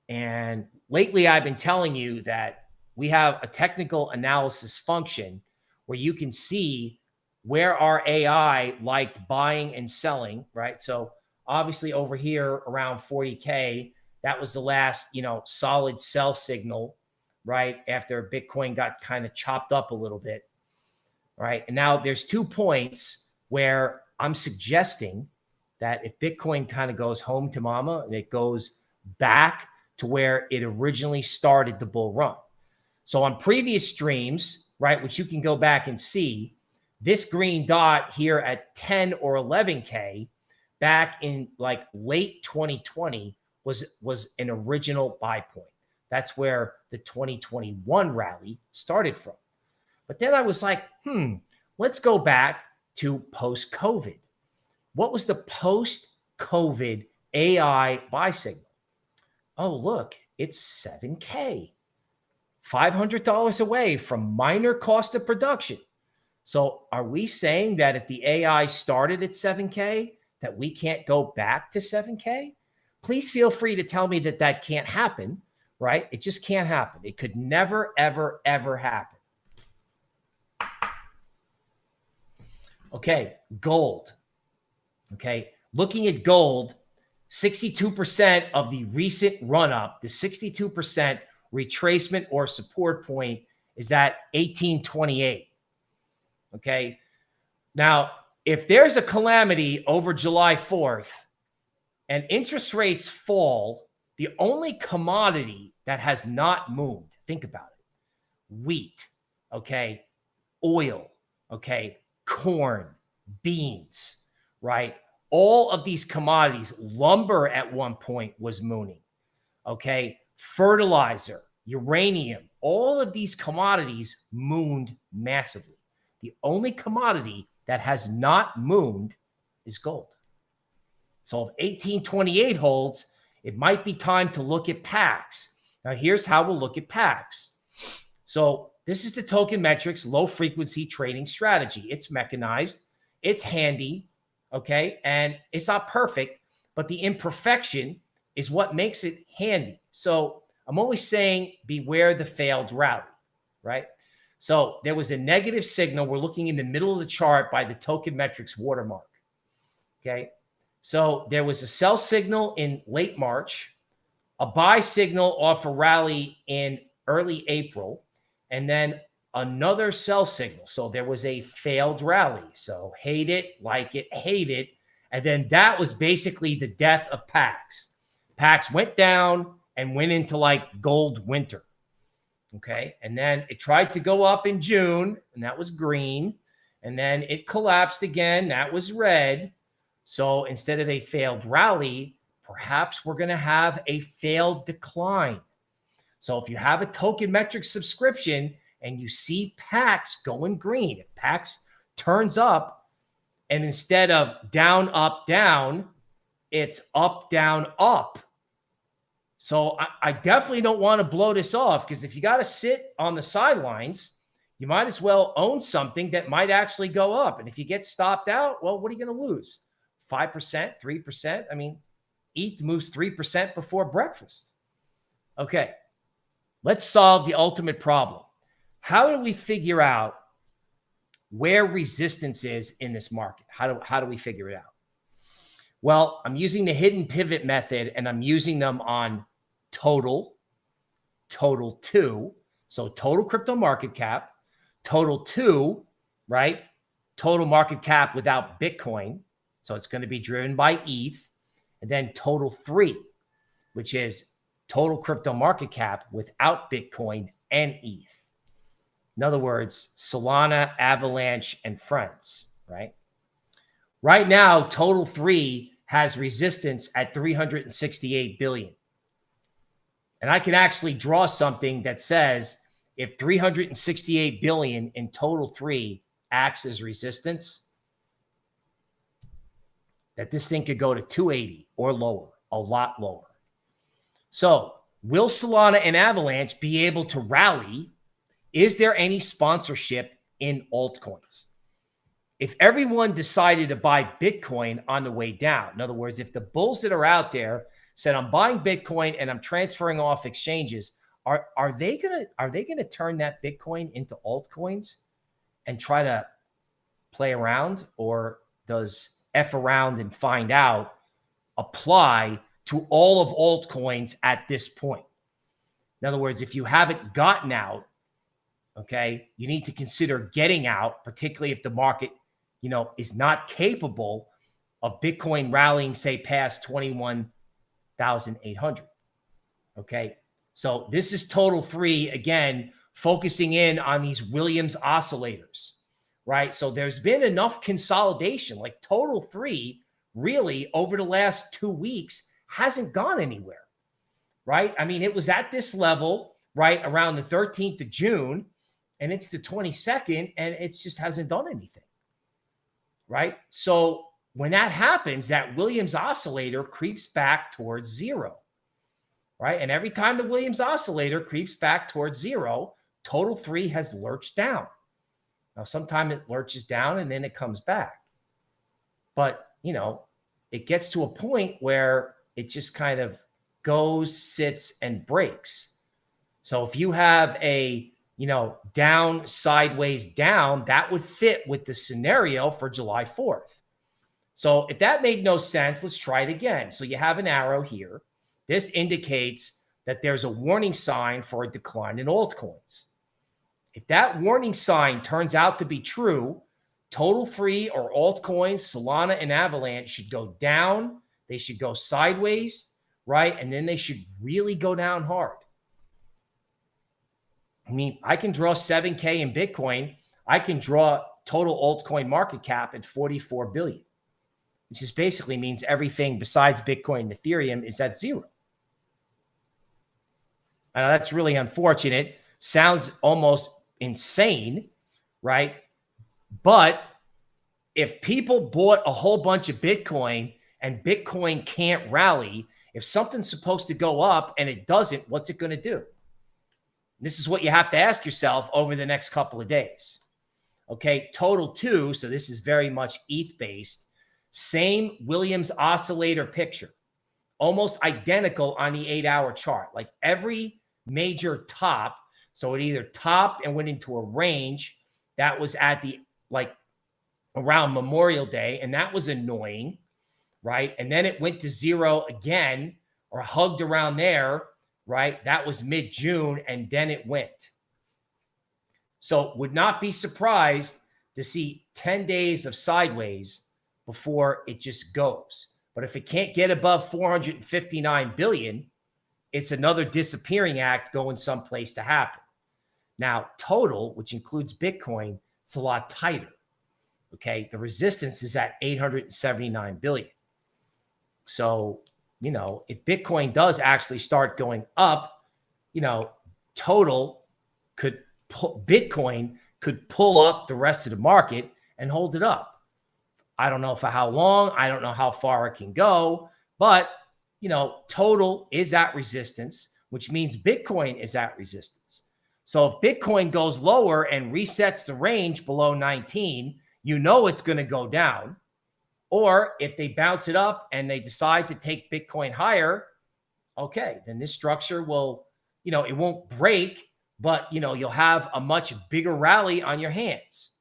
And lately I've been telling you that we have a technical analysis function where you can see where our AI liked buying and selling, right? So obviously over here around 40K, that was the last, solid sell signal, right? After Bitcoin got kind of chopped up a little bit, right? And now there's 2 points where I'm suggesting that if Bitcoin kind of goes home to mama and it goes back to where it originally started the bull run. So on previous streams, right, which you can go back and see, this green dot here at 10 or 11K back in like late 2020 was an original buy point. That's where the 2021 rally started from. But then I was like, let's go back to post-COVID. What was the post-COVID AI buy signal? Oh, look, it's 7K, $500 away from minor cost of production. So are we saying that if the AI started at 7K, that we can't go back to 7K? Please feel free to tell me that that can't happen, right? It just can't happen. It could never, ever, ever happen. Okay, gold. Okay, looking at gold, 62% of the recent run-up, the 62% retracement or support point is at 1828. Okay, now if there's a calamity over July 4th and interest rates fall, the only commodity that has not moved, think about it, wheat, okay, oil, okay, corn, beans, right? All of these commodities, lumber at one point was mooning, okay? Fertilizer, uranium, all of these commodities mooned massively. The only commodity that has not mooned is gold. So if 1828 holds, it might be time to look at Pax. Now here's how we'll look at Pax. So this is the token metrics low frequency trading strategy. It's mechanized, it's handy, okay? And it's not perfect, but the imperfection is what makes it handy. So I'm always saying beware the failed rally, right? So there was a negative signal. We're looking in the middle of the chart by the token metrics watermark, okay? So there was a sell signal in late March, a buy signal off a rally in early April, and then another sell signal. So there was a failed rally. So hate it, like it, hate it. And then that was basically the death of Pax. Pax went down and went into like gold winter. Okay. And then it tried to go up in June, and that was green. And then it collapsed again. That was red. So instead of a failed rally, perhaps we're going to have a failed decline. So if you have a token metrics subscription and you see Pax going green, if Pax turns up and instead of down, up, down, it's up, down, up. So I definitely don't want to blow this off, because if you got to sit on the sidelines, you might as well own something that might actually go up. And if you get stopped out, well, what are you going to lose? 5%, 3%? I mean, ETH moves 3% before breakfast. Okay, let's solve the ultimate problem. How do we figure out where resistance is in this market. How do we figure it out? Well, I'm using the hidden pivot method, and I'm using them on total 2, so total crypto market cap, total 2, right? Total market cap without Bitcoin. So it's going to be driven by ETH, and then total 3, which is total crypto market cap without Bitcoin and ETH. In other words, Solana, Avalanche, and friends, right? Right now, total 3 has resistance at 368 billion. And I can actually draw something that says if 368 billion in total 3 acts as resistance, that this thing could go to 280 or lower, a lot lower. So will Solana and Avalanche be able to rally? Is there any sponsorship in altcoins? If everyone decided to buy Bitcoin on the way down, in other words, if the bulls that are out there said, I'm buying Bitcoin and I'm transferring off exchanges, are they gonna turn that Bitcoin into altcoins and try to play around? Or does F around and find out apply to all of altcoins at this point? In other words, if you haven't gotten out, okay, you need to consider getting out, particularly if the market, is not capable of Bitcoin rallying, say, past 21,800. Okay, so this is total 3, again, focusing in on these Williams oscillators, right? So there's been enough consolidation, like total 3 really over the last 2 weeks hasn't gone anywhere, right? I mean, it was at this level, right, around the 13th of June, and it's the 22nd, and it just hasn't done anything, right? So when that happens, that Williams oscillator creeps back towards 0, right? And every time the Williams oscillator creeps back towards 0, total 3 has lurched down. Now, sometimes it lurches down and then it comes back. But, it gets to a point where it just kind of goes, sits, and breaks. So if you have a, down, sideways, down, that would fit with the scenario for July 4th. So if that made no sense, let's try it again. So you have an arrow here. This indicates that there's a warning sign for a decline in altcoins. If that warning sign turns out to be true, total 3 or altcoins, Solana and Avalanche, should go down. They should go sideways, right? And then they should really go down hard. I mean, I can draw 7K in Bitcoin. I can draw total altcoin market cap at 44 billion, which just basically means everything besides Bitcoin and Ethereum is at 0. I know that's really unfortunate. Sounds almost insane, right? But if people bought a whole bunch of Bitcoin and Bitcoin can't rally, if something's supposed to go up and it doesn't, what's it going to do? This is what you have to ask yourself over the next couple of days. Okay, total 2, so this is very much ETH-based. Same Williams oscillator picture. Almost identical on the 8-hour chart. Like every major top, so it either topped and went into a range that was at the, around Memorial Day, and that was annoying, right? And then it went to 0 again, or hugged around there, right? That was mid-June, and then it went. So would not be surprised to see 10 days of sideways before it just goes. But if it can't get above 459 billion, it's another disappearing act going someplace to happen. Now, total, which includes Bitcoin, it's a lot tighter. Okay, the resistance is at 879 billion. So, if Bitcoin does actually start going up, total could Bitcoin could pull up the rest of the market and hold it up. I don't know for how long. I don't know how far it can go, but total is at resistance, which means Bitcoin is at resistance. So if Bitcoin goes lower and resets the range below 19, it's going to go down. Or if they bounce it up and they decide to take Bitcoin higher, okay, then this structure will, it won't break, but, you'll have a much bigger rally on your hands.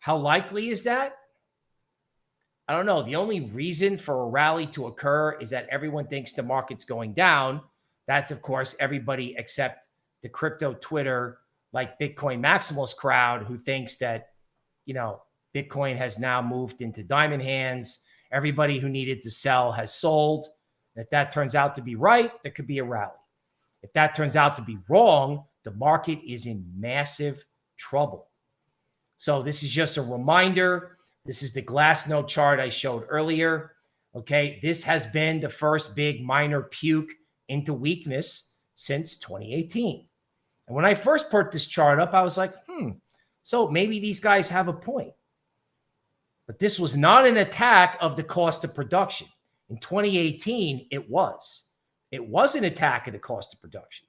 How likely is that? I don't know. The only reason for a rally to occur is that everyone thinks the market's going down. That's, of course, everybody except the crypto Twitter, like Bitcoin maximalist crowd, who thinks that, Bitcoin has now moved into diamond hands. Everybody who needed to sell has sold. And if that turns out to be right, there could be a rally. If that turns out to be wrong, the market is in massive trouble. So this is just a reminder. This is the Glassnode chart I showed earlier. Okay, this has been the first big minor puke into weakness since 2018. And when I first put this chart up, I was like, so maybe these guys have a point. But this was not an attack of the cost of production. In 2018, it was. It was an attack of the cost of production.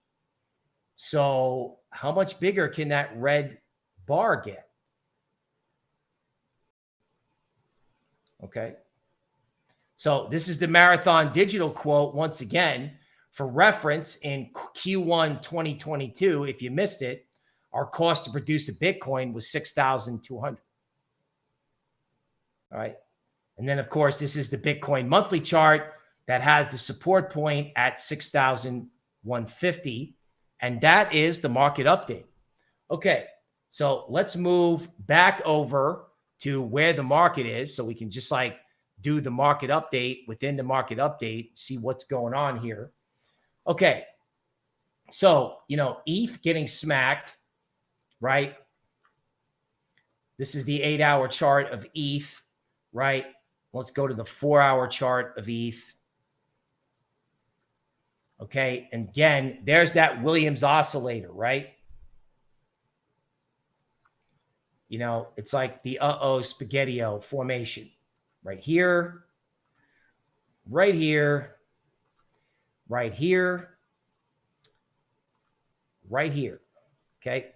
So how much bigger can that red bar get? Okay. So this is the Marathon Digital quote once again. For reference, in Q1 2022, if you missed it, our cost to produce a Bitcoin was $6,200. All right. And then, of course, this is the Bitcoin monthly chart that has the support point at 6,150. And that is the market update. Okay. So let's move back over to where the market is so we can just do the market update within the market update, see what's going on here. Okay. So, ETH getting smacked, right? This is the 8-hour chart of ETH, right? Let's go to the 4-hour chart of ETH. Okay. And again, there's that Williams oscillator, right? It's like the spaghetti-o formation right here, right here, right here, right here. Okay.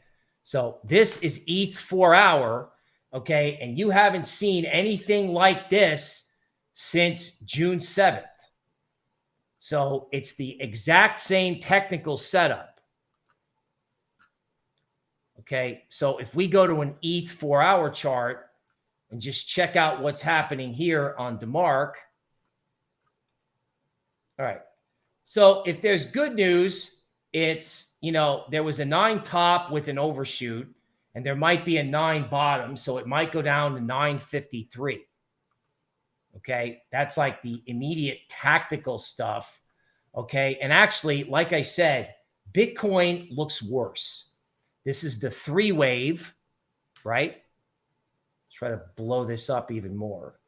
So this is ETH 4-hour. Okay. And you haven't seen anything like this since June 7th. So it's the exact same technical setup. Okay. So if we go to an ETH 4-hour chart and just check out what's happening here on DeMark. All right. So if there's good news, it's, there was a 9 top with an overshoot, and there might be a 9 bottom. So it might go down to 953. Okay. That's like the immediate tactical stuff. Okay. And actually, like I said, Bitcoin looks worse. This is the 3 wave, right? Let's try to blow this up even more.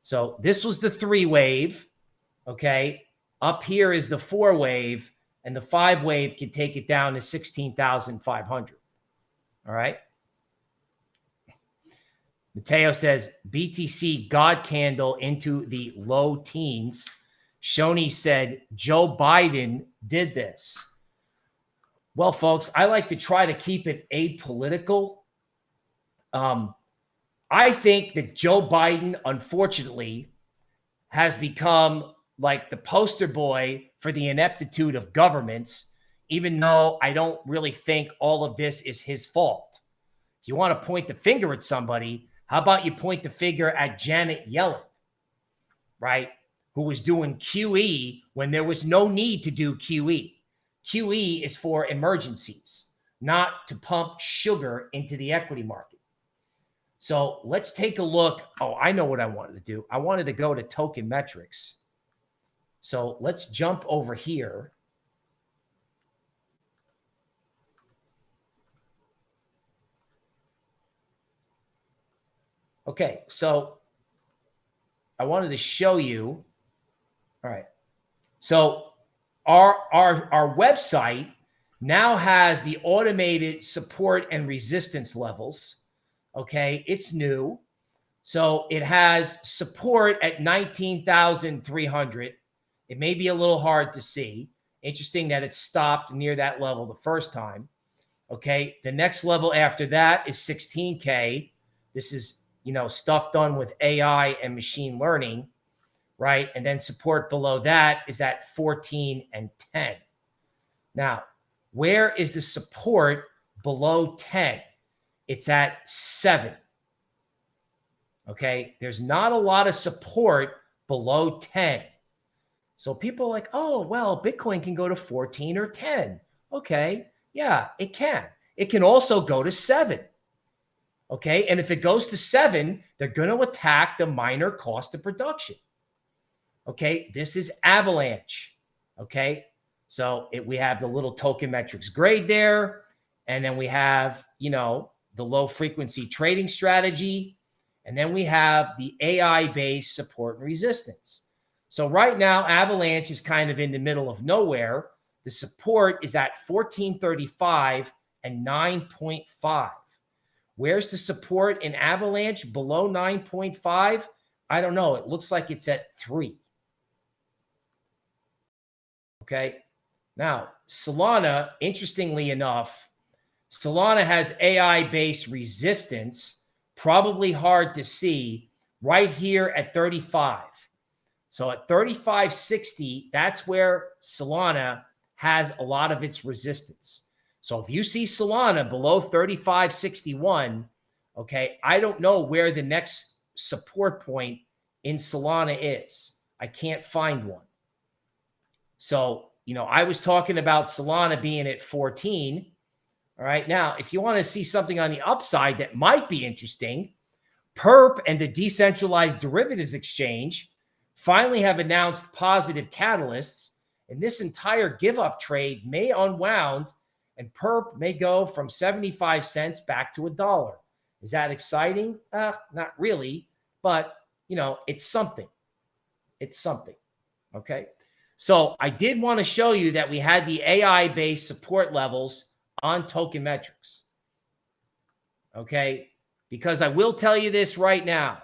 So this was the 3 wave. Okay. Up here is the 4 wave, and the 5 wave can take it down to 16,500. All right. Mateo says BTC God candle into the low teens. Shoni said Joe Biden did this. Well, folks, I like to try to keep it apolitical. I think that Joe Biden, unfortunately, has become like the poster boy for the ineptitude of governments, even though I don't really think all of this is his fault. If you want to point the finger at somebody, how about you point the finger at Janet Yellen, right? Who was doing QE when there was no need to do QE. QE is for emergencies, not to pump sugar into the equity market. So let's take a look. Oh, I know what I wanted to do. I wanted to go to token metrics. So let's jump over here. Okay, so I wanted to show you. All right. So our website now has the automated support and resistance levels. Okay, it's new. So it has support at 19,300. It may be a little hard to see. Interesting that it stopped near that level the first time. Okay, the next level after that is 16K. This is, stuff done with AI and machine learning, right? And then support below that is at 14 and 10. Now, where is the support below 10? It's at 7. Okay. There's not a lot of support below 10. So people are like, oh, well, Bitcoin can go to 14 or 10. Okay. Yeah, it can. It can also go to 7. Okay. And if it goes to 7, they're going to attack the miner cost of production. Okay. This is Avalanche. Okay. So we have the little token metrics grade there. And then we have, the low frequency trading strategy. And then we have the AI-based support and resistance. So right now, Avalanche is kind of in the middle of nowhere. The support is at 1435 and 9.5. Where's the support in Avalanche below 9.5? I don't know. It looks like it's at 3. Okay. Now, Solana, interestingly enough, Solana has AI-based resistance, probably hard to see, right here at 35. So at 35.60, that's where Solana has a lot of its resistance. So if you see Solana below 35.61, okay, I don't know where the next support point in Solana is. I can't find one. So, I was talking about Solana being at 14. All right. Now, if you want to see something on the upside that might be interesting, Perp and the decentralized derivatives exchange finally have announced positive catalysts, and this entire give up trade may unwound and Perp may go from 75 cents back to $1. Is that exciting? Not really, but it's something. It's something. Okay. So I did want to show you that we had the AI-based support levels on token metrics. Okay. Because I will tell you this right now.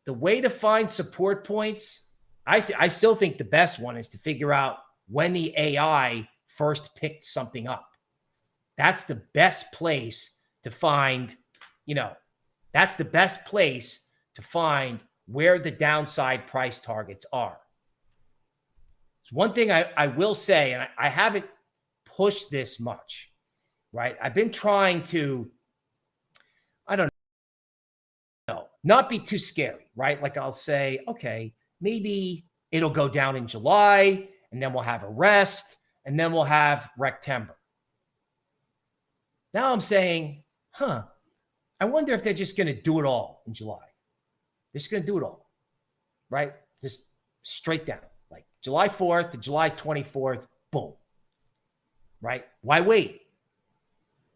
The way to find support points, I still think the best one is to figure out when the AI first picked something up. That's the best place to find, that's the best place to find where the downside price targets are. So one thing I will say, and I haven't pushed this much, right? I've been trying to, I don't know, not be too scary, right? Like I'll say, okay, maybe it'll go down in July and then we'll have a rest and then we'll have Rectember. Now I'm saying, I wonder if they're just going to do it all in July. They're just going to do it all, right? Just straight down, like July 4th to July 24th, boom, right? Why wait,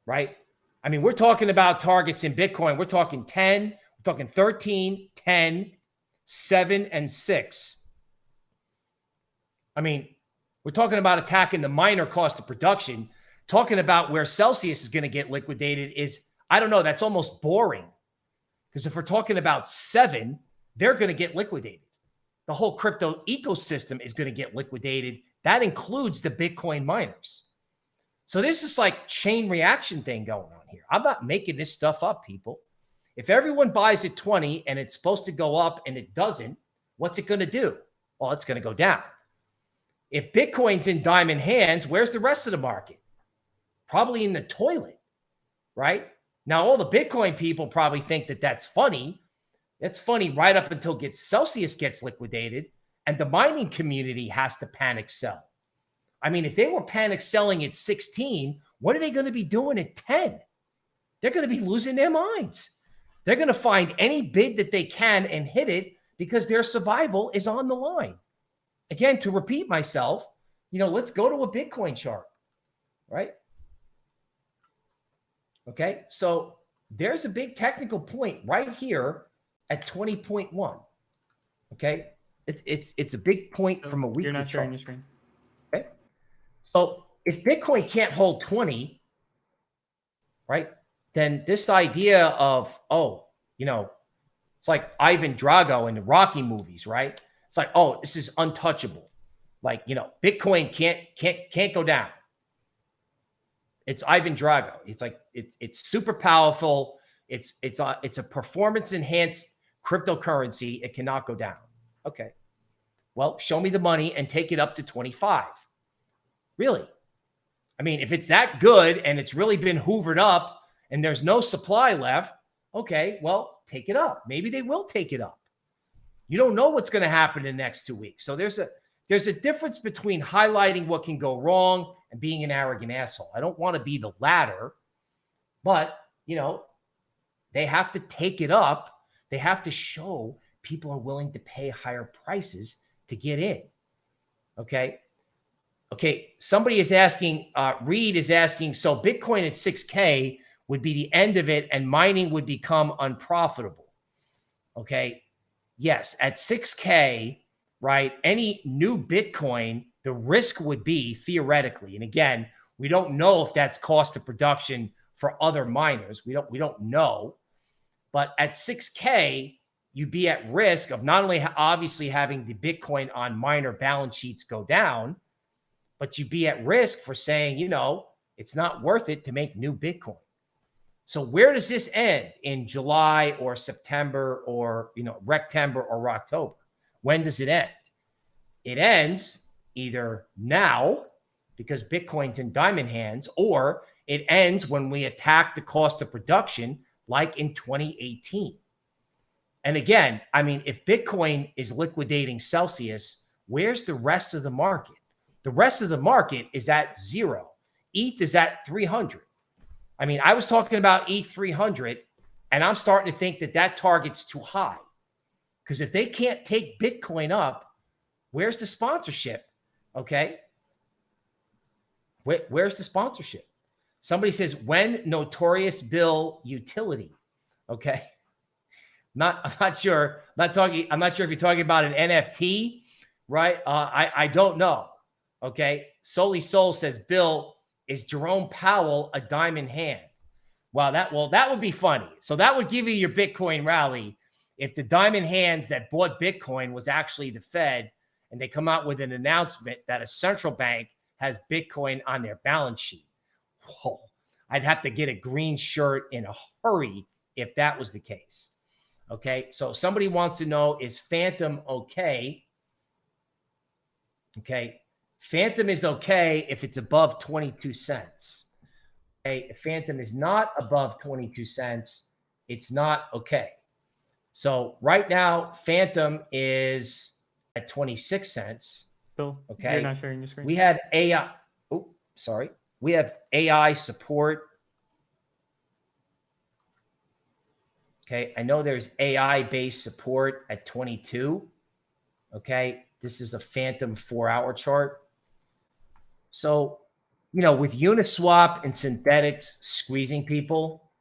right? I mean, we're talking about targets in Bitcoin. We're talking 10, we're talking 13, 10, 7, and 6. I mean, we're talking about attacking the miner cost of production. Talking about where Celsius is going to get liquidated is, I don't know, that's almost boring. Because if we're talking about 7, they're going to get liquidated. The whole crypto ecosystem is going to get liquidated. That includes the Bitcoin miners. So there's this like chain reaction thing going on here. I'm not making this stuff up, people. If everyone buys at 20 and it's supposed to go up and it doesn't, what's it going to do? Well, it's going to go down. If Bitcoin's in diamond hands, where's the rest of the market? Probably in the toilet, right? Now, all the Bitcoin people probably think that that's funny. That's funny right up until Celsius gets liquidated and the mining community has to panic sell. I mean, if they were panic selling at 16, what are they going to be doing at 10? They're going to be losing their minds. They're going to find any bid that they can and hit it because their survival is on the line. Again, to repeat myself, let's go to a Bitcoin chart, right? Okay, so there's a big technical point right here at 20.1. Okay, it's a big point from a weekly You're not chart. sharing your screen. Okay, so if Bitcoin can't hold 20, right, then this idea of it's like Ivan Drago in the Rocky movies, right? It's like, oh, this is untouchable. Like Bitcoin can't go down. It's Ivan Drago. It's like it's super powerful. It's a performance enhanced cryptocurrency. It cannot go down. Okay. Well, show me the money and take it up to 25. Really? I mean, if it's that good and it's really been hoovered up and there's no supply left, Okay, well, take it up. Maybe they will take it up. You don't know what's going to happen in the next 2 weeks. So there's a difference between highlighting what can go wrong and being an arrogant asshole. I don't want to be the latter, but, they have to take it up. They have to show people are willing to pay higher prices to get in. Okay. Somebody is asking, Reed is asking, so Bitcoin at 6K would be the end of it and mining would become unprofitable. Okay. Yes. At 6K, right? Any new Bitcoin, the risk would be theoretically, and again, we don't know if that's cost of production for other miners. We don't know. But at 6K, you'd be at risk of not only obviously having the Bitcoin on miner balance sheets go down, but you'd be at risk for saying, it's not worth it to make new Bitcoin. So where does this end in July or September or, Rectember or October? When does it end? It ends either now because Bitcoin's in diamond hands, or it ends when we attack the cost of production like in 2018. And again, if Bitcoin is liquidating Celsius, where's the rest of the market? The rest of the market is at 0. ETH is at 300. I was talking about ETH 300, and I'm starting to think that target's too high. Because if they can't take Bitcoin up, where's the sponsorship? Okay. Where's the sponsorship? Somebody says, when Notorious Bill utility? Okay. I'm not sure. I'm not sure if you're talking about an NFT, right? I don't know. Okay. Solely Soul says, Bill, is Jerome Powell a diamond hand? Wow, that would be funny. So that would give you your Bitcoin rally if the diamond hands that bought Bitcoin was actually the Fed, and they come out with an announcement that a central bank has Bitcoin on their balance sheet. Whoa, I'd have to get a green shirt in a hurry if that was the case. Okay, so somebody wants to know, is Fantom okay? Okay, Fantom is okay if it's above 22 cents. Okay, if Fantom is not above 22 cents, it's not okay. So right now, Fantom is at 26 cents. Bill, okay, you're not sharing your screen. We have AI. Oh, sorry. We have AI support. Okay, I know there's AI-based support at 22. Okay, this is a Fantom 4-hour chart. So, with Uniswap and synthetics squeezing people,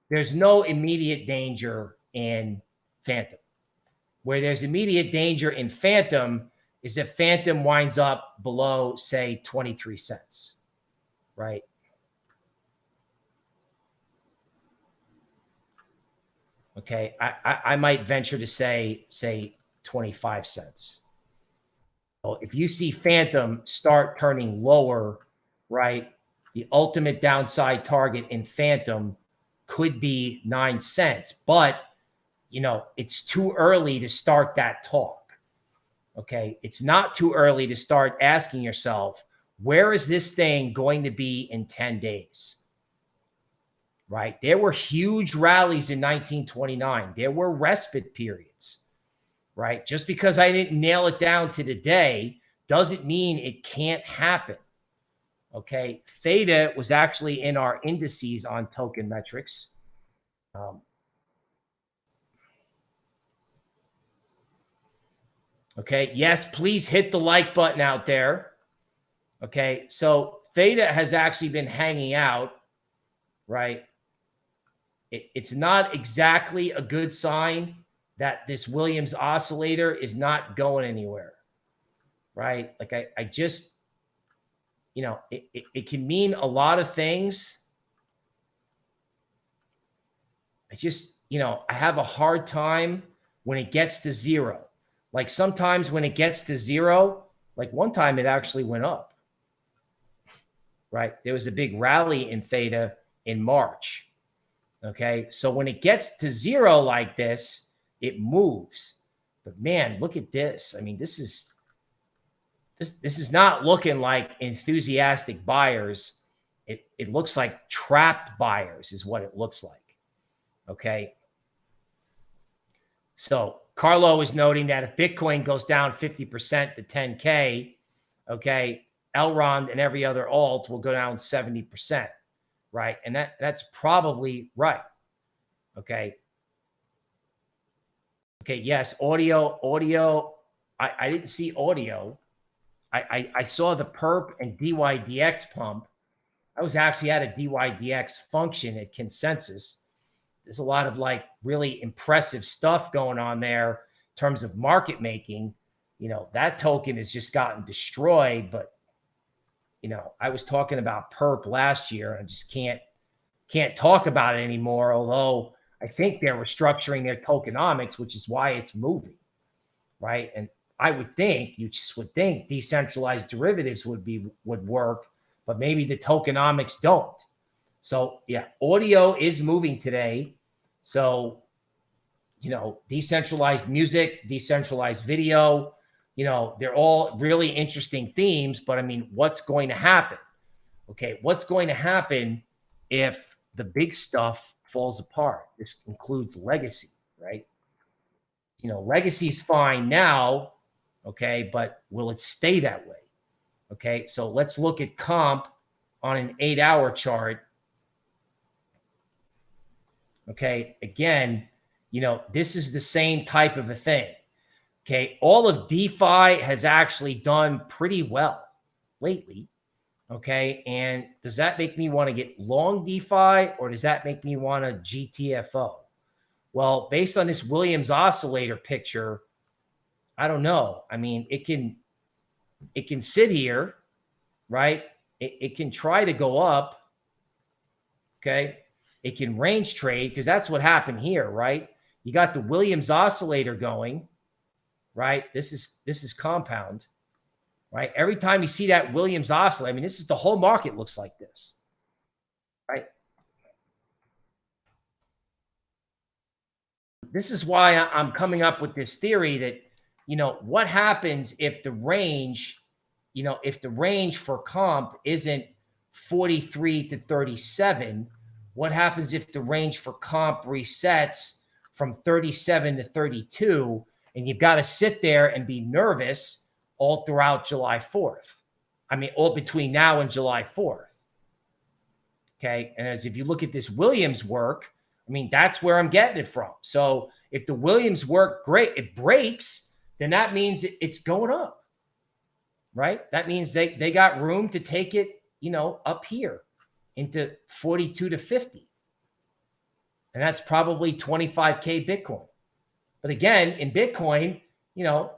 there's no immediate danger in Fantom. Where there's immediate danger in Fantom is if Fantom winds up below, say, 23 cents, right? Okay, I might venture to say 25 cents. So if you see Fantom start turning lower, right, the ultimate downside target in Fantom could be 9 cents. But, it's too early to start that talk. Okay, it's not too early to start asking yourself, where is this thing going to be in 10 days? Right? There were huge rallies in 1929. There were respite periods, right? Just because I didn't nail it down to the day doesn't mean it can't happen. Okay. Theta was actually in our indices on token metrics. Okay. Yes, please hit the like button out there. Okay. So Theta has actually been hanging out, right? It's not exactly a good sign that this Williams oscillator is not going anywhere, right? Like I just, it can mean a lot of things. I just, I have a hard time when it gets to 0. Like sometimes when it gets to 0, like one time it actually went up, right? There was a big rally in Theta in March. Okay, so when it gets to 0 like this, it moves. But man, look at this. This is not looking like enthusiastic buyers. It looks like trapped buyers is what it looks like. Okay, So Carlo is noting that if Bitcoin goes down 50% to 10K, okay, Elrond and every other alt will go down 70%, right? And that's probably right. Okay. Okay, yes, audio. I didn't see audio. I saw the perp and DYDX pump. I was actually at a DYDX function at Consensus. There's a lot of like really impressive stuff going on there in terms of market making. You know, that token has just gotten destroyed, but you know, I was talking about perp last year. I just can't talk about it anymore, although I think they're restructuring their tokenomics, which is why it's moving, right? And I would think, you just would think decentralized derivatives would work, but maybe the tokenomics don't. So yeah, audio is moving today. So, you know, decentralized music, decentralized video, you know, they're all really interesting themes, but I mean, what's going to happen? Okay, what's going to happen if the big stuff falls apart? This includes legacy, right? You know, legacy is fine now, okay, but will it stay that way? Okay, so let's look at comp on an 8-hour chart. Okay, again, you know, this is the same type of a thing. Okay, all of DeFi has actually done pretty well lately. Okay, and does that make me want to get long DeFi, or does that make me want to GTFO? Well, based on this Williams oscillator picture, I don't know. I mean, it can sit here, right? It can try to go up. Okay, it can range trade, because that's what happened here, right? You got the Williams oscillator going, right? This is compound, right? Every time you see that Williams oscillator, I mean, this is the whole market looks like this, right? This is why I'm coming up with this theory that, you know, what happens if the range, you know, if the range for comp isn't 43 to 37, what happens if the range for comp resets from 37 to 32, and you've got to sit there and be nervous all throughout July 4th? I mean, all between now and July 4th. Okay. And as if you look at this Williams work, I mean, that's where I'm getting it from. So if the Williams work great, it breaks, then that means it's going up, right? That means they got room to take it, you know, up here into 42 to 50. And that's probably 25K Bitcoin. But again, in Bitcoin, you know,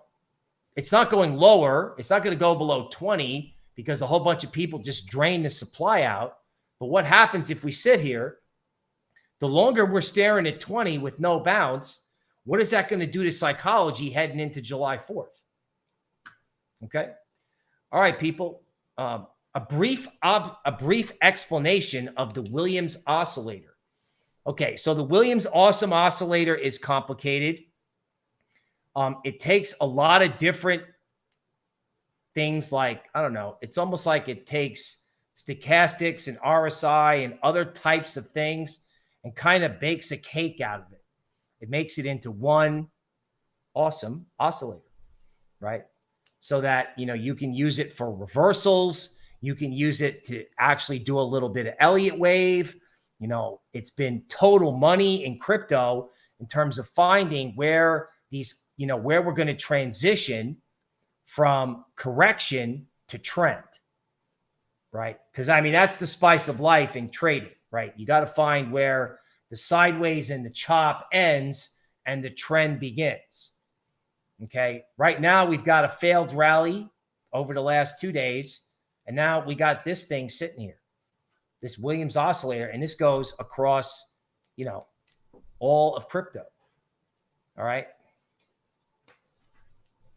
it's not going lower. It's not going to go below 20 because a whole bunch of people just drain the supply out. But what happens if we sit here? The longer we're staring at 20 with no bounce, what is that going to do to psychology heading into July 4th? Okay. All right, people. A brief explanation of the Williams oscillator. Okay, so the Williams awesome oscillator is complicated. It takes a lot of different things, like, I don't know, it's almost like it takes stochastics and RSI and other types of things and kind of bakes a cake out of it. It makes it into one awesome oscillator, right? So that, you know, you can use it for reversals. You can use it to actually do a little bit of Elliot wave. You know, it's been total money in crypto in terms of finding where these, you know, where we're going to transition from correction to trend, right? Because I mean, that's the spice of life in trading, right? You got to find where the sideways and the chop ends and the trend begins. Okay. Right now we've got a failed rally over the last 2 days. And now we got this thing sitting here, this Williams oscillator, and this goes across, you know, all of crypto. All right.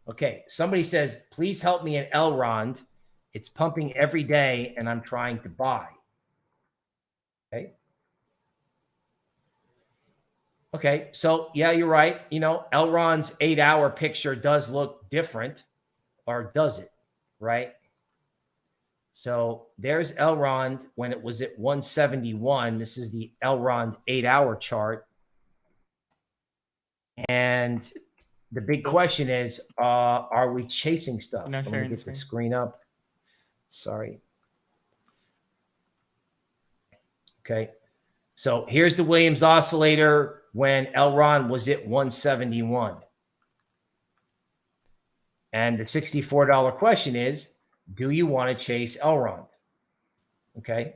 Okay. Somebody says, please help me in Elrond. It's pumping every day and I'm trying to buy. Okay. Okay. So yeah, you're right. You know, Elrond's 8-hour picture does look different, or does it? Right. So there's Elrond when it was at 171. This is the Elrond 8-hour chart. And the big question is, are we chasing stuff? Let me get the screen up. Sorry. Okay. So here's the Williams oscillator when Elrond was at 171. And the $64 question is, do you want to chase Elrond? Okay.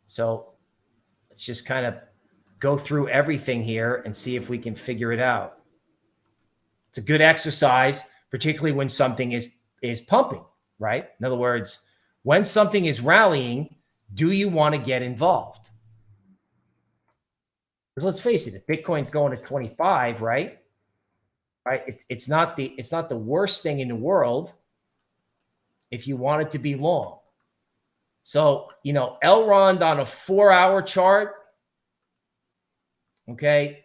So let's just kind of go through everything here and see if we can figure it out. It's a good exercise, particularly when something is pumping, right? In other words, when something is rallying, do you want to get involved? Because let's face it, if Bitcoin's going to 25, right? Right? It's not the worst thing in the world if you want it to be long. So, you know, Elrond on a 4-hour chart, okay,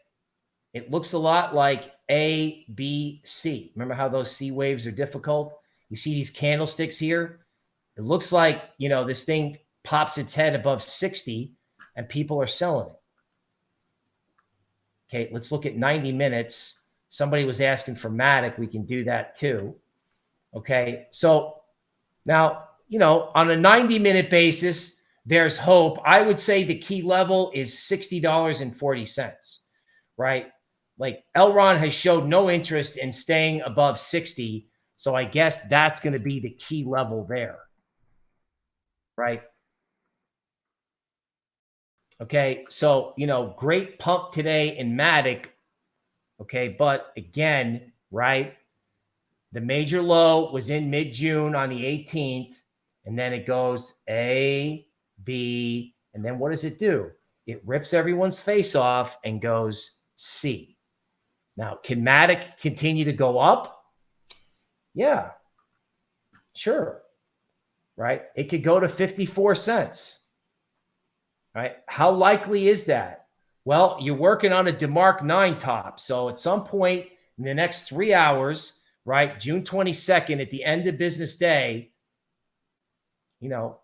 it looks a lot like ABC. Remember how those C waves are difficult? You see these candlesticks here? It looks like, you know, this thing pops its head above 60 and people are selling it. Okay, let's look at 90 minutes. Somebody was asking for Matic. We can do that too. Okay, so now, you know, on a 90-minute basis, there's hope. I would say the key level is $60.40, right? Like Elrond has showed no interest in staying above 60. So I guess that's going to be the key level there, right? Okay, so, you know, great pump today in Matic. Okay, but again, right, the major low was in mid-June on the 18th, and then it goes A, B, and then what does it do? It rips everyone's face off and goes C. Now, can Matic continue to go up? Yeah, sure, right? It could go to 54 cents, right? How likely is that? Well, you're working on a DeMark 9 top. So at some point in the next 3 hours, right, June 22nd, at the end of business day, you know,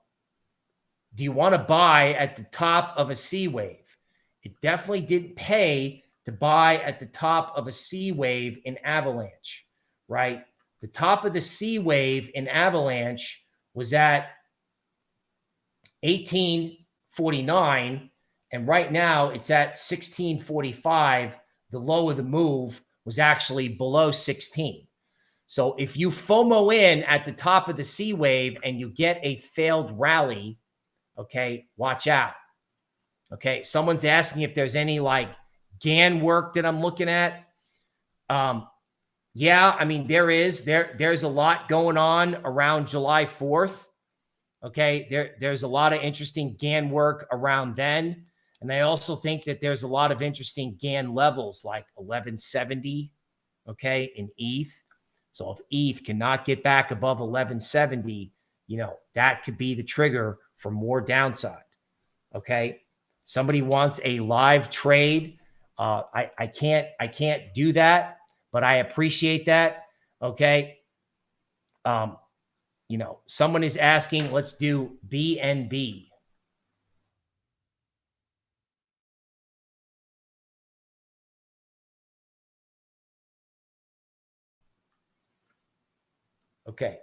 do you want to buy at the top of a C wave? It definitely didn't pay to buy at the top of a C wave in Avalanche, right? The top of the C wave in Avalanche was at 1849. And right now it's at 1645. The low of the move was actually below 16. So if you FOMO in at the top of the C wave and you get a failed rally, okay, watch out. Okay, someone's asking if there's any like GAN work that I'm looking at. Yeah, I mean, there's a lot going on around July 4th. Okay, there's a lot of interesting GAN work around then. And I also think that there's a lot of interesting GAN levels like 1170, okay, in ETH. So if ETH cannot get back above 1170, you know, that could be the trigger for more downside, okay? Somebody wants a live trade. I can't do that, but I appreciate that, okay? You know, someone is asking, let's do BNB. Okay,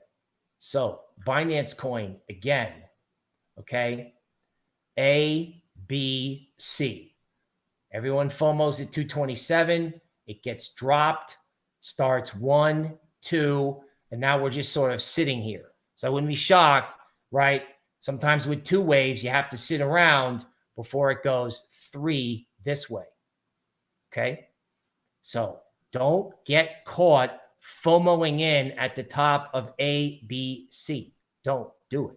so Binance coin again, okay, ABC. Everyone FOMOs at 227. It gets dropped, starts 1, 2, and now we're just sort of sitting here. So I wouldn't be shocked, right? Sometimes with 2 waves, you have to sit around before it goes 3 this way, okay? So don't get caught FOMOing in at the top of ABC. Don't do it.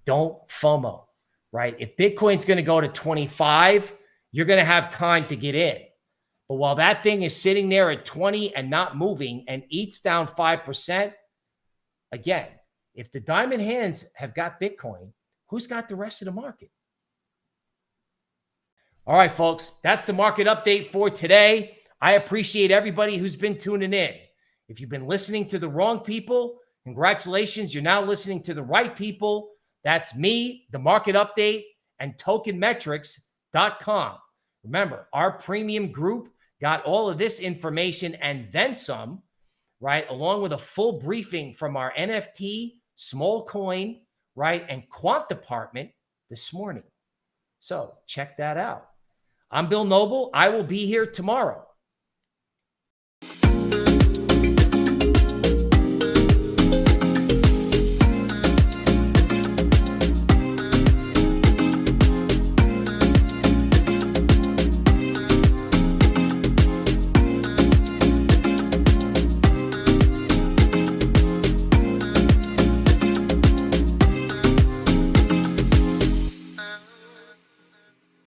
Don't FOMO, right? If Bitcoin's going to go to 25, you're going to have time to get in. But while that thing is sitting there at 20 and not moving and ETH's down 5%, again, if the diamond hands have got Bitcoin, who's got the rest of the market? All right, folks, that's the market update for today. I appreciate everybody who's been tuning in. If you've been listening to the wrong people, congratulations, you're now listening to the right people. That's me, the market update, and tokenmetrics.com. Remember, our premium group, got all of this information and then some, right? Along with a full briefing from our NFT, small coin, right? And quant department this morning. So check that out. I'm Bill Noble. I will be here tomorrow